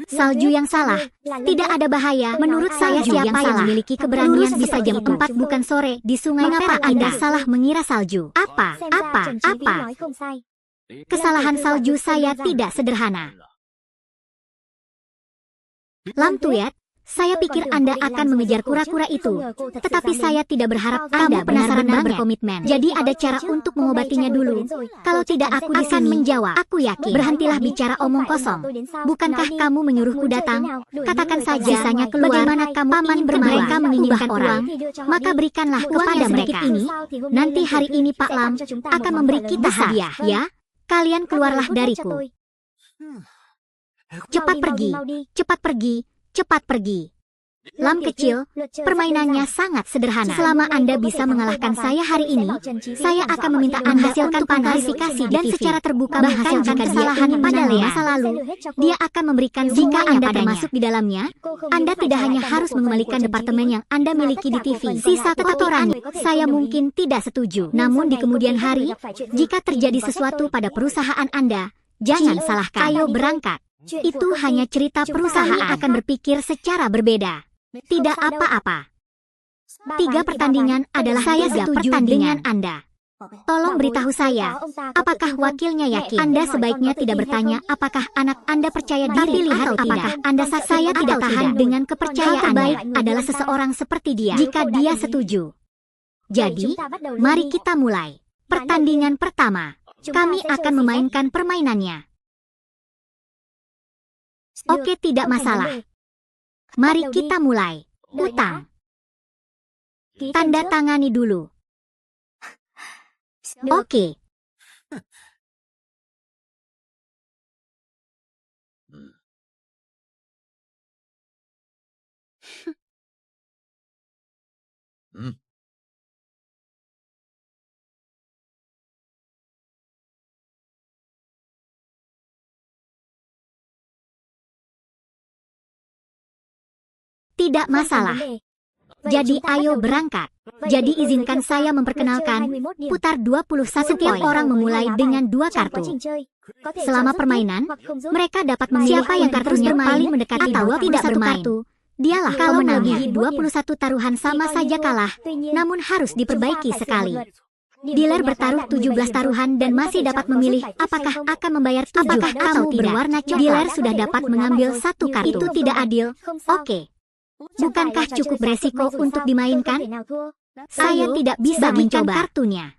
Salju yang salah. Tidak ada bahaya. Menurut saya siapa yang memiliki keberanian bisa jam 4 bukan sore di sungai. Mengapa Anda salah mengira Salju? Apa? Kesalahan Salju saya tidak sederhana. Lam Tuyet, saya pikir Anda akan mengejar kura-kura itu, tetapi saya tidak berharap Anda penasaran dan berkomitmen. Jadi ada cara untuk mengobatinya dulu. Kalau tidak aku akan menjawab. Aku yakin. Berhentilah bicara omong kosong. Bukankah kamu menyuruhku datang? Katakan saja sisanya keluar. Bagaimana kamu paman mereka menginginkan orang? Maka berikanlah kepada mereka ini. Nanti hari ini Pak Lam akan memberi kita hadiah, ya? Kalian keluarlah dariku. Cepat pergi. Lam kecil, permainannya sangat sederhana. Selama Anda bisa mengalahkan saya hari ini, saya akan meminta Anda hasilkan klarifikasi dan secara terbuka menghasilkan kesalahan pada masa lalu. Dia akan memberikan jika Anda termasuk di dalamnya. Anda tidak hanya harus mengembalikan departemen yang Anda miliki di TV. Sisa kotoran, saya mungkin tidak setuju. Namun di kemudian hari, jika terjadi sesuatu pada perusahaan Anda, jangan salahkan. Ayo berangkat. Itu hanya cerita perusahaan akan berpikir secara berbeda. Tidak apa-apa. 3 pertandingan adalah saya setuju dengan Anda. Tolong beritahu saya, apakah wakilnya yakin? Anda sebaiknya tidak bertanya apakah anak Anda percaya diri atau apakah Anda saya tidak tahan dengan kepercayaan. Terbaik adalah seseorang seperti dia. Jika dia setuju. Jadi, mari kita mulai. Pertandingan pertama. Kami akan memainkan permainannya. Oke, tidak masalah. Mari kita mulai. Utang. Tanda tangani dulu. Oke. Tidak masalah. Jadi ayo berangkat. Jadi izinkan saya memperkenalkan. Putar 21 setiap orang memulai dengan 2 kartu. Selama permainan, mereka dapat memilih siapa yang kartunya paling mendekati atau tidak bermain. Dialah kalau melebihi 21 taruhan sama saja kalah, namun harus diperbaiki sekali. Dealer bertaruh 17 taruhan dan masih dapat memilih apakah akan membayar 7 apakah atau tidak. Berwarna coklat. Dealer sudah dapat mengambil 1 kartu. Itu tidak adil. Oke. Bukankah cukup beresiko untuk dimainkan? Saya tidak bisa mencoba kartunya.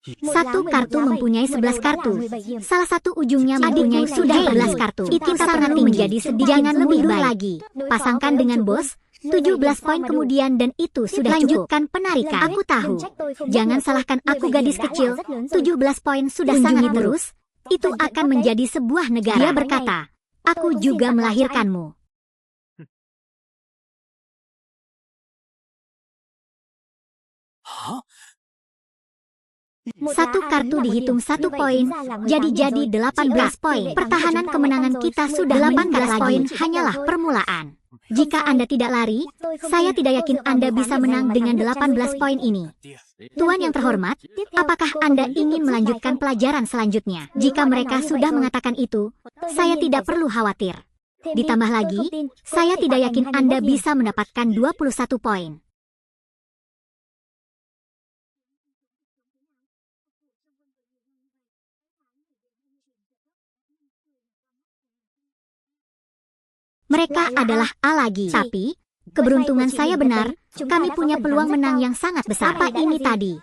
Satu kartu mempunyai 11 kartu. Salah satu ujungnya mempunyai sudah 11 kartu. Itu sangat menjadi sedih. Jangan lebih lagi. Pasangkan dengan bos. 17 poin kemudian dan itu sudah lanjutkan penarikan. Aku tahu. Jangan salahkan aku gadis kecil. 17 poin sudah sangat terus. Itu akan menjadi sebuah negara. Dia berkata, aku juga melahirkanmu. Satu kartu dihitung 1 poin, jadi 18 poin. Pertahanan kemenangan kita sudah 18 poin, hanyalah permulaan. Jika Anda tidak lari, saya tidak yakin Anda bisa menang dengan 18 poin ini. Tuan yang terhormat, apakah Anda ingin melanjutkan pelajaran selanjutnya? Jika mereka sudah mengatakan itu, saya tidak perlu khawatir. Ditambah lagi, saya tidak yakin Anda bisa mendapatkan 21 poin. Mereka adalah A lagi. Tapi, keberuntungan saya benar, kami punya peluang menang yang sangat besar. Apa ini tadi?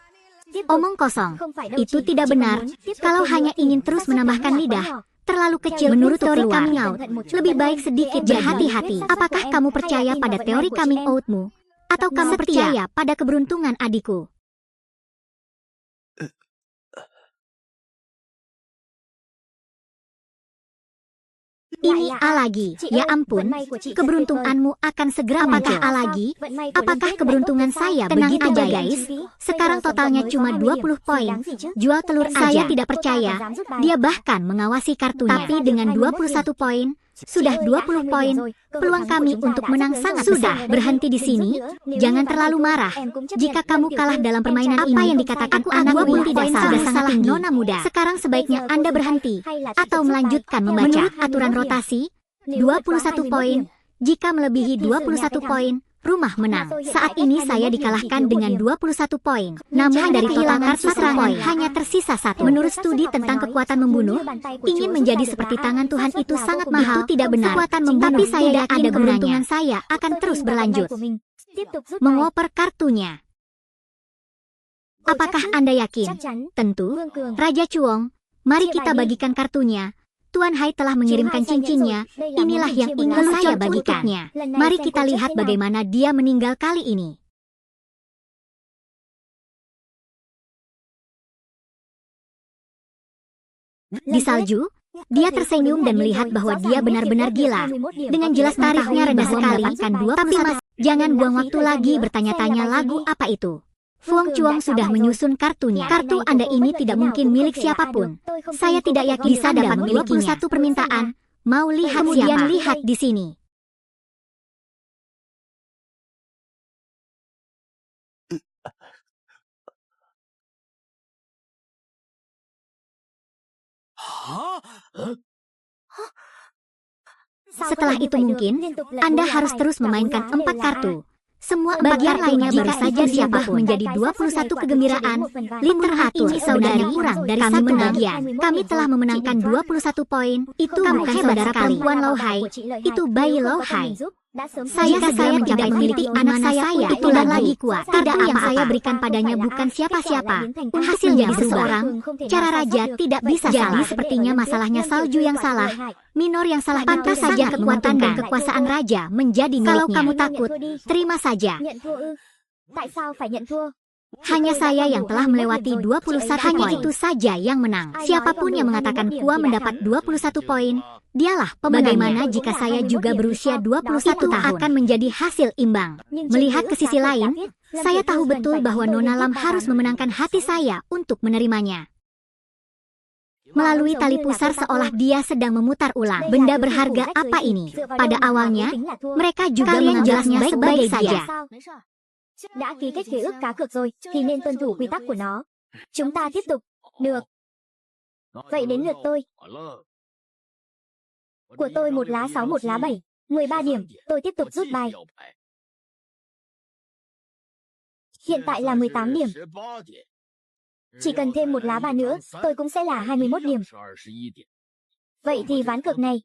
Omong kosong. Itu tidak benar. Kalau hanya ingin terus menambahkan lidah, terlalu kecil menurut teori coming out. Lebih baik sedikit berhati-hati. Apakah kamu percaya pada teori coming out-mu? Atau kamu percaya pada keberuntungan adikku? Ini A lagi. Ya ampun, keberuntunganmu akan segera muncul. Apakah A lagi? Apakah keberuntungan saya begitu aja guys? Sekarang totalnya cuma 20 poin. Jual telur aja. Saya tidak percaya. Dia bahkan mengawasi kartunya. Tapi dengan 21 poin, sudah 20 poin, peluang kami untuk menang sangat besar. Berhenti di sini, jangan terlalu marah. Jika kamu kalah dalam permainan ini, apa yang dikatakan anakmu tidak salah nona muda. Sekarang sebaiknya Anda berhenti atau melanjutkan membaca. Menurut aturan rotasi, 21 poin. Jika melebihi 21 poin, rumah menang. Saat ini saya dikalahkan dengan 21 poin. Namun dari total kartu serangan hanya tersisa 1. Menurut studi tentang kekuatan membunuh, ingin menjadi seperti tangan Tuhan itu sangat mahal. Itu tidak benar. Kekuatan membunuh, tapi saya yakin keberuntungan saya akan terus berlanjut. Mengoper kartunya. Apakah Anda yakin? Tentu. Raja Chuong, mari kita bagikan kartunya. Tuan Hai telah mengirimkan cincinnya, inilah yang ingin saya bagikannya. Mari kita lihat bagaimana dia meninggal kali ini. Di salju, dia tersenyum dan melihat bahwa dia benar-benar gila. Dengan jelas tarifnya rendah sekali, tapi mas, jangan buang waktu lagi bertanya-tanya lagu apa itu. Fuang Chuong sudah menyusun kartunya. Kartu Anda ini tidak mungkin milik siapapun. Saya tidak yakin bisa dapat milikinya. 21 permintaan. Mau lihat kemudian siapa? Lihat di sini. Setelah itu mungkin, Anda harus terus memainkan 4 kartu. Semua bagian lainnya baru saja siapapun menjadi 21 kegembiraan. Literatur ini saudari kurang dari kami bagian. Kami telah memenangkan 21 poin. Itu bukan saudara perempuan Lau Hai. Itu bayi Lau Hai. Saya mencapai memiliki anak saya itu lagi kuat. Tidak yang saya berikan padanya bukan siapa-siapa. Hasilnya seseorang. Cara raja tidak bisa salah. Sepertinya masalahnya salju yang salah. Minor yang salah. Pantas saja kekuatan dan kekuasaan raja menjadi miliknya. Kalau kamu takut, terima saja. Hanya saya yang telah melewati 21 poin. Hanya itu saja yang menang. Siapapun yang mengatakan Kua mendapat 21 poin, dialah pemenangnya. Bagaimana jika saya juga berusia 21 tahun? Akan menjadi hasil imbang. Melihat ke sisi lain, saya tahu betul bahwa Nona Lam harus memenangkan hati saya untuk menerimanya. Melalui tali pusar seolah dia sedang memutar ulang. Benda berharga apa ini? Pada awalnya, mereka juga menganggapnya sebagai saja. Đã ký kết khế ước cá cược rồi, thì nên tuân thủ quy tắc của nó. Chúng ta tiếp tục. Được. Vậy đến lượt tôi. Của tôi 1 lá 6 1 lá 7. 13 điểm, tôi tiếp tục rút bài. Hiện tại là 18 điểm. Chỉ cần thêm một lá bài nữa, tôi cũng sẽ là 21 điểm. Vậy thì ván cược này,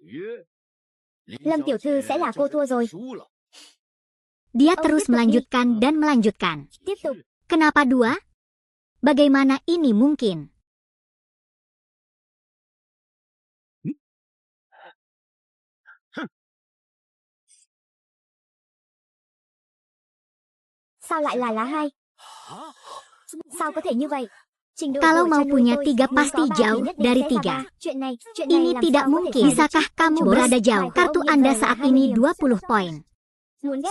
Lâm tiểu thư sẽ là cô thua rồi. Dia terus melanjutkan dan melanjutkan. Tiếp tục. Kenapa dua? Bagaimana ini mungkin? Sao lại là lá 2? Sao có thể như vậy? Kalau mau punya 3 pasti jauh dari 3. Ini tidak mungkin. Bisakah kamu berada jauh? Kartu Anda saat ini 20 poin.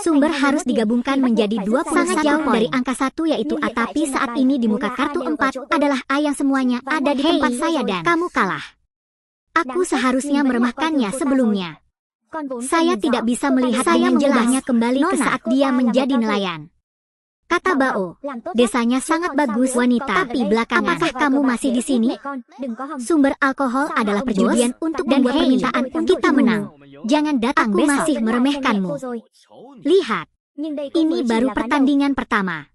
Sumber harus digabungkan menjadi 21 sangat jauh dari angka 1 yaitu A, tapi saat ini di muka kartu 4 adalah A yang semuanya ada di tempat saya dan kamu kalah. Aku seharusnya meremehkannya sebelumnya. Saya tidak bisa melihat saya mengubahnya kembali ke saat dia menjadi nelayan. Kata Bao, desanya sangat bagus wanita, tapi belakangan. Apakah kamu masih di sini? Sumber alkohol adalah perjudian untuk dan permintaan kita menang. Jangan datang besok. Aku masih meremehkanmu. Lihat, ini baru pertandingan pertama.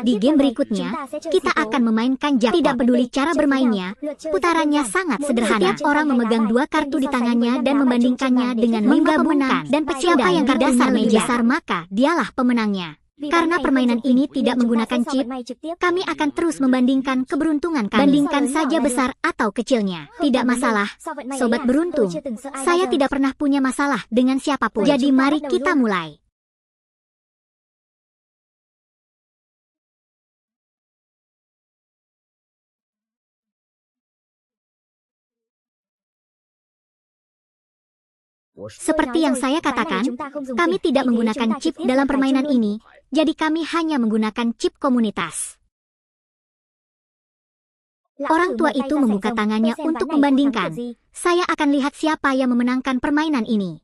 Di game berikutnya, kita akan memainkan jackpot. Tidak peduli cara bermainnya, putarannya sangat sederhana. Setiap orang memegang 2 kartu di tangannya dan membandingkannya dengan menggabungkan dan siapa yang terdasar lebih besar maka dialah pemenangnya. Karena permainan ini tidak menggunakan chip, kami akan terus membandingkan keberuntungan kami. Bandingkan saja besar atau kecilnya. Tidak masalah, sobat beruntung. Saya tidak pernah punya masalah dengan siapapun. Jadi mari kita mulai. Seperti yang saya katakan, kami tidak menggunakan chip dalam permainan ini, jadi kami hanya menggunakan chip komunitas. Orang tua itu membuka tangannya untuk membandingkan. Saya akan lihat siapa yang memenangkan permainan ini.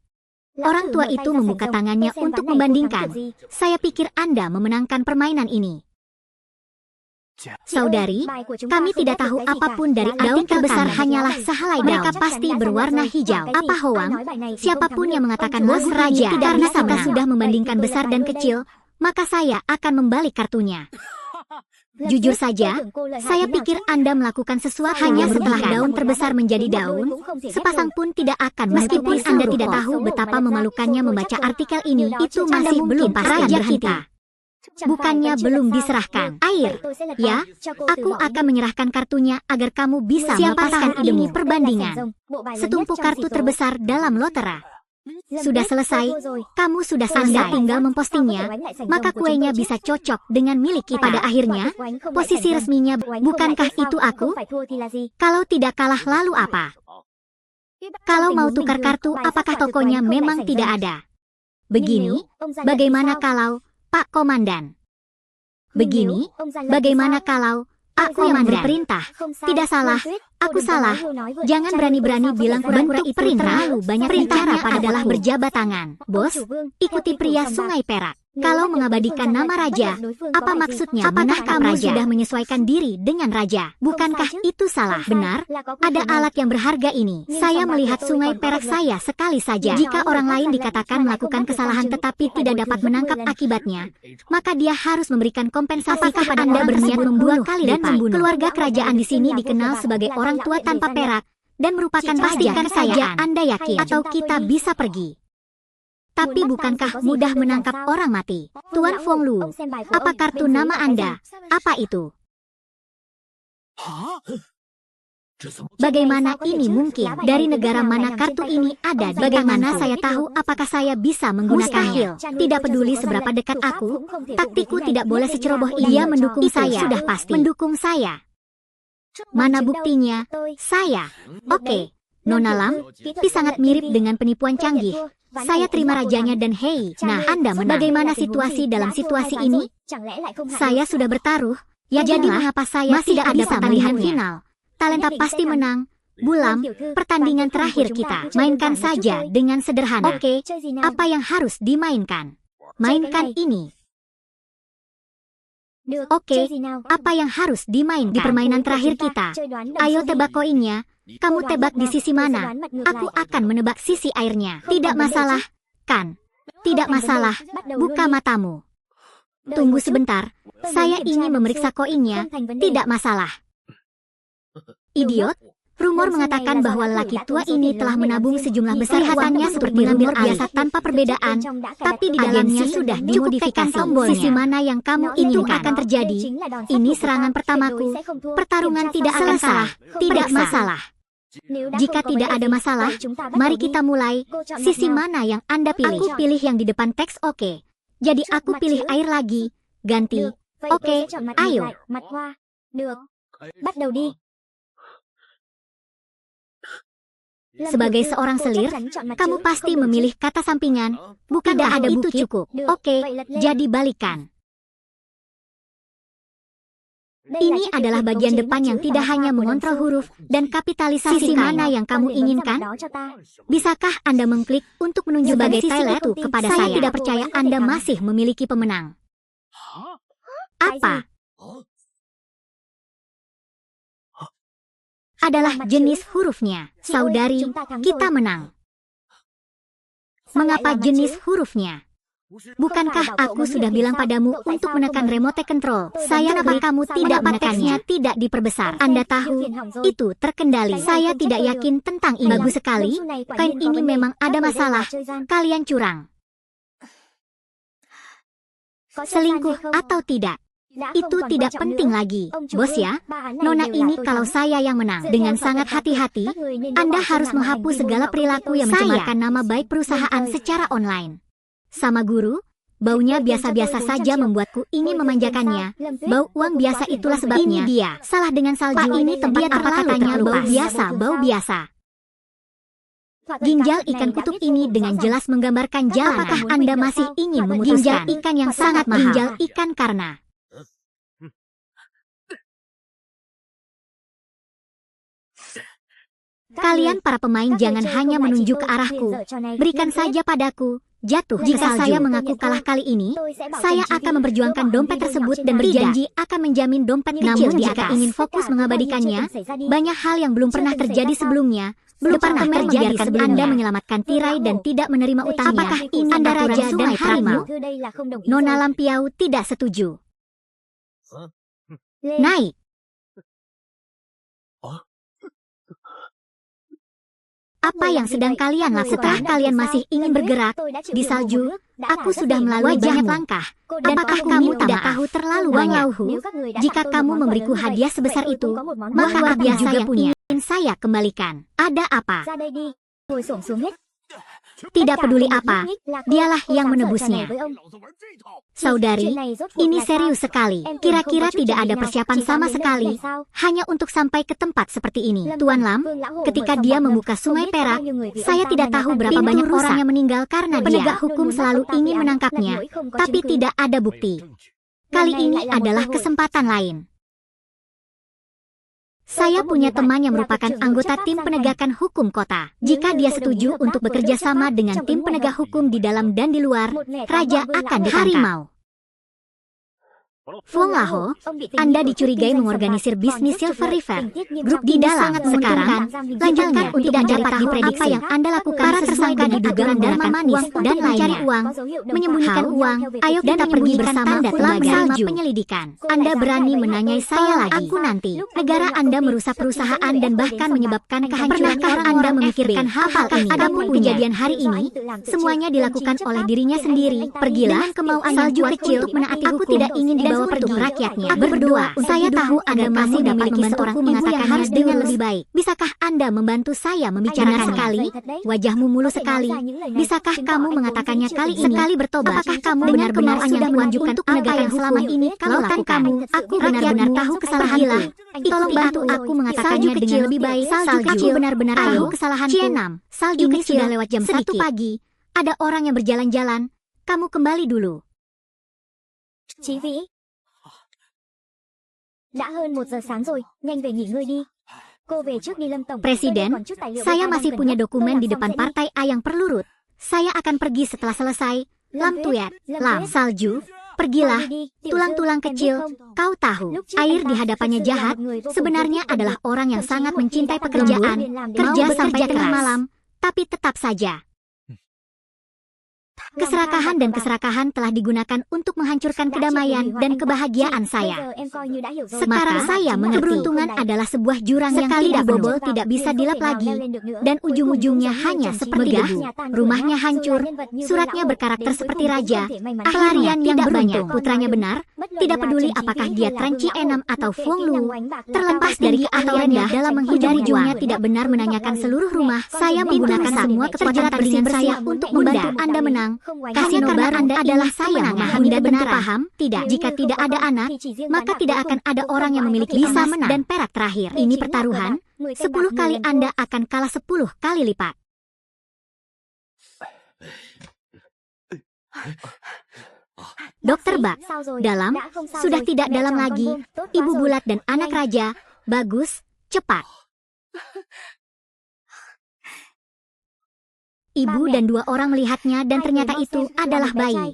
Orang tua itu membuka tangannya untuk membandingkan. Saya pikir Anda memenangkan permainan ini. Saudari, kami tidak tahu apapun dari daun terbesar hanyalah sehelai daun. Mereka pasti berwarna hijau. Apa hoang? Siapapun yang mengatakan bos raja, karena kita sudah membandingkan besar dan kecil, maka saya akan membalik kartunya. Jujur saja, saya pikir Anda melakukan sesuatu hanya setelah daun terbesar menjadi daun, sepasang pun tidak akan. Meskipun Anda tidak tahu betapa memalukannya membaca artikel ini, itu masih belum pasti raja kita. Bukannya belum diserahkan. Air, ya, aku akan menyerahkan kartunya agar kamu bisa melepaskan ini perbandingan. Setumpuk kartu terbesar dalam lotera. Sudah selesai, kamu sudah selesai. Tinggal mempostingnya, maka kuenya bisa cocok dengan milik kita. Pada akhirnya, posisi resminya, bukankah itu aku? Kalau tidak kalah lalu apa? Kalau mau tukar kartu, apakah tokonya memang tidak ada? Begini, bagaimana kalau Pak Komandan? Begini, bagaimana kalau aku yang berperintah? Tidak salah, aku salah. Jangan berani-berani bilang bentuk perintah. Terlalu banyak perintah adalah berjabat tangan. Bos, ikuti pria Sungai Perak. Kalau mengabadikan nama raja, apa maksudnya? Apakah kamu sudah menyesuaikan diri dengan raja? Bukankah itu salah? Benar, ada alat yang berharga ini. Saya melihat Sungai Perak saya sekali saja. Jika orang lain dikatakan melakukan kesalahan tetapi tidak dapat menangkap akibatnya, maka dia harus memberikan kompensasi kepada Anda berniat membunuh dan membunuh. Keluarga kerajaan di sini dikenal sebagai orang tua tanpa perak dan merupakan pastikan saja Anda yakin atau kita bisa pergi. Tapi bukankah mudah menangkap orang mati? Tuan Fong Lu, apa kartu nama Anda? Apa itu? Bagaimana ini mungkin? Dari negara mana kartu ini ada? Bagaimana saya tahu apakah saya bisa menggunakannya? Tidak peduli seberapa dekat aku, taktiku tidak boleh seceroboh ini. Dia mendukung saya. Sudah pasti. Mendukung saya. Mana buktinya? Saya. Oke. Nona Lam, sangat mirip dengan penipuan canggih. Saya terima rajanya dan hei, nah Anda menang. Bagaimana situasi dalam situasi ini? Saya sudah bertaruh, ya jadi mengapa saya masih tidak ada pertandingan final? Talenta pasti menang. Bulam, pertandingan terakhir kita. Mainkan saja dengan sederhana. Oke, apa yang harus dimainkan? Mainkan ini. Oke, apa yang harus dimainkan? Di permainan terakhir kita. Ayo tebak koinnya. Kamu tebak di sisi mana? Aku akan menebak sisi airnya. Tidak masalah, kan? Tidak masalah, buka matamu. Tunggu sebentar, saya ingin memeriksa koinnya, tidak masalah. Idiot, rumor mengatakan bahwa lelaki tua ini telah menabung sejumlah besar. Kelihatannya seperti mengambil biasa tanpa perbedaan, tapi di dalamnya sudah dimodifikasi. Sisi mana yang kamu inginkan akan terjadi. Ini serangan pertamaku. Pertarungan tidak akan salah, tidak masalah. Jika tidak ada masalah, mari kita mulai. Sisi mana yang Anda pilih? Aku pilih yang di depan teks, oke. Jadi aku pilih air lagi. Ganti. Oke, ayo. Được. Bắt đầu đi. Sebagai seorang selir, kamu pasti memilih kata sampingan. Bukan tidak ada bukti cukup. Oke, jadi balikan. Ini adalah bagian depan yang tidak hanya mengontrol huruf dan kapitalisasi mana yang kamu inginkan. Bisakah Anda mengklik untuk menunjuk sebagai toilet kepada saya? Saya tidak percaya Anda masih memiliki pemenang. Apa? Adalah jenis hurufnya. Saudari, kita menang. Mengapa jenis hurufnya? Bukankah aku sudah bilang padamu untuk menekan remote control? Saya kenapa kamu tidak menekannya, tidak diperbesar? Anda tahu, itu terkendali. Saya tidak yakin tentang ini. Bagus sekali, kain ini memang ada masalah. Kalian curang. Selingkuh atau tidak? Itu tidak penting lagi, bos ya. Nona ini kalau saya yang menang. Dengan sangat hati-hati, Anda harus menghapus segala perilaku yang mencemarkan nama baik perusahaan secara online. Sama guru, baunya biasa-biasa saja membuatku ingin memanjakannya. Bau uang biasa itulah sebabnya. Ini dia, salah dengan salju. Pak, ini tempat apa katanya bau biasa, bau biasa. Ginjal ikan kutub ini dengan jelas menggambarkan jalanan. Apakah Anda masih ingin memutuskan? Ginjal ikan yang sangat mahal. Ginjal ikan karena kalian para pemain jangan hanya menunjuk ke arahku. Berikan saja padaku. Jatuh jika saya mengaku kalah kali ini, saya akan memperjuangkan dompet tersebut dan berjanji akan menjamin dompet kecil. Namun jika ingin fokus mengabadikannya, banyak hal yang belum pernah terjadi sebelumnya. Belum pernah terjadi sebelum Anda menyelamatkan tirai dan tidak menerima utangnya. Apakah ini Anda raja dan harimau? Nona Lampiau tidak setuju. Naik. Apa yang sedang kalian lakukan? Setelah kalian masih ingin bergerak di salju, aku sudah melalui banyak langkah. Apakah kamu tidak tahu terlalu banyak? Jika kamu memberiku hadiah sebesar itu, maka aku juga punya. Ingin saya kembalikan. Ada apa? Tidak peduli apa, dialah yang menebusnya. Saudari, ini serius sekali. Kira-kira tidak ada persiapan sama sekali, hanya untuk sampai ke tempat seperti ini. Tuan Lam, ketika dia membuka Sungai Perak, saya tidak tahu berapa banyak orang yang meninggal karena penegak hukum selalu ingin menangkapnya, tapi tidak ada bukti. Kali ini adalah kesempatan lain. Saya punya teman yang merupakan anggota tim penegakan hukum kota. Jika dia setuju untuk bekerja sama dengan tim penegak hukum di dalam dan di luar, raja akan ditangkap. Harimau. Fuang Laho, Anda dicurigai mengorganisir bisnis Silver River Group di dalam. Sekarang, lanjutkan untuk mencari tahu apa yang Anda lakukan. Para tersangka diduga menggunakan manis dan mencari uang, menyembunyikan uang. Ayo kita pergi bersama lembaga penyelidikan. Anda berani menanyai saya lagi. Aku nanti. Negara Anda merusak perusahaan dan bahkan menyebabkan kehancuran. Pernahkah Anda memikirkan hal-hal ini? Adapun kejadian hari ini, semuanya dilakukan oleh dirinya sendiri. Pergilah kemauan salju kecil untuk menaati hukum. Aku tidak ingin dibawa pergi rakyatnya. Berdoa. Saya tahu Anda masih memiliki seorang ibu yang harus dengan lebih baik. Bisakah Anda membantu saya membicarakan sekali? Wajahmu mulus sekali. Bisakah kamu mengatakannya kali ini? Sekali bertobat. Apakah kamu benar-benar sudah menunjukkan untuk penegakan selama ini kamu lakukan? Aku benar-benar tahu kesalahanku. Tolong bantu aku mengatakannya dengan lebih baik. Salju kecil benar-benar tahu kesalahanku. Cienam, salju kecil sudah lewat jam 1 pagi. Ada orang yang berjalan-jalan. Kamu kembali dulu. Chí Vĩ. Đã hơn 1 giờ sáng rồi, nhanh về nghỉ ngơi đi. Cô về trước đi Lâm Tổng. Presiden, saya masih punya dokumen di depan partai A yang perlu. Saya akan pergi setelah selesai. Lam Tuyat, Lam Salju, pergilah. Tulang-tulang kecil, kau tahu, air di hadapannya jahat, sebenarnya adalah orang yang sangat mencintai pekerjaan, kerja sampai tengah malam, tapi tetap saja. Keserakahan dan keserakahan telah digunakan untuk menghancurkan kedamaian dan kebahagiaan saya. Sekarang saya mengerti. Keberuntungan adalah sebuah jurang yang tidak dibobol, tidak bisa dilap lagi, dan ujung-ujungnya hanya seperti debu. Rumahnya hancur, suratnya berkarakter seperti raja, pelarian yang berbanyak. Putranya benar, tidak peduli apakah dia Tran Chien atau Fung Lu, terlepas dari keahliannya dalam menghindari ujungnya tidak benar menanyakan seluruh rumah. Saya menggunakan semua kekuatan bersih saya untuk membantu Anda menang. Kasino baru Anda adalah saya memahami dan benar paham. Tidak, jika tidak ada anak, maka tidak akan ada orang yang memiliki bisa menang dan perak terakhir. Ini pertaruhan, 10 kali Anda akan kalah 10 kali lipat. Dokter Bak, dalam, sudah tidak dalam lagi, Ibu Bulat dan anak raja, bagus, cepat. Ibu dan 2 orang melihatnya dan ternyata itu adalah bayi.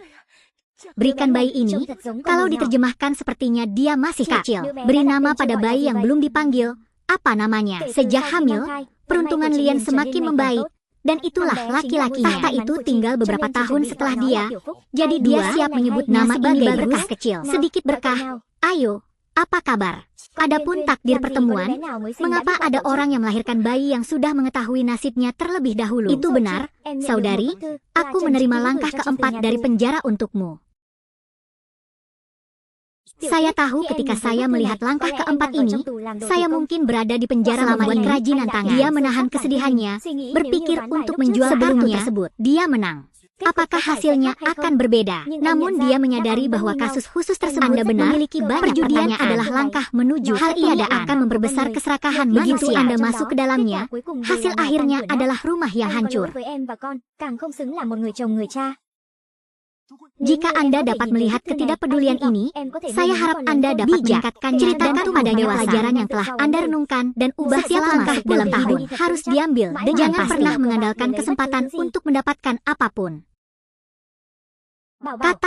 Berikan bayi ini, kalau diterjemahkan sepertinya dia masih kecil. Beri nama pada bayi yang belum dipanggil. Apa namanya? Sejak hamil, peruntungan Lian semakin membaik. Dan itulah laki-lakinya. Tahta itu tinggal beberapa tahun setelah dia. Jadi dia siap menyebut nama ini berkah kecil. Sedikit berkah. Ayo, apa kabar? Adapun takdir pertemuan, mengapa ada orang yang melahirkan bayi yang sudah mengetahui nasibnya terlebih dahulu? Itu benar, saudari, aku menerima langkah keempat dari penjara untukmu. Saya tahu ketika saya melihat langkah keempat ini, saya mungkin berada di penjara lama ini. Kerajinan tangan. Dia menahan kesedihannya, berpikir untuk menjual kartu tersebut. Dia menang. Apakah hasilnya akan berbeda? Namun dia menyadari bahwa kasus khusus tersebut Anda benar memiliki banyak pertanyaan adalah langkah menuju hal ini akan memperbesar keserakahan begitu Anda masuk ke dalamnya. Hasil akhirnya adalah rumah yang hancur. Jika Anda dapat melihat ketidakpedulian ini, saya harap Anda dapat meningkatkannya. Ceritakan padanya pelajaran yang telah Anda renungkan dan ubah setiap langkah dalam hidup harus diambil dan jangan pernah mengandalkan kesempatan untuk mendapatkan apapun. Kata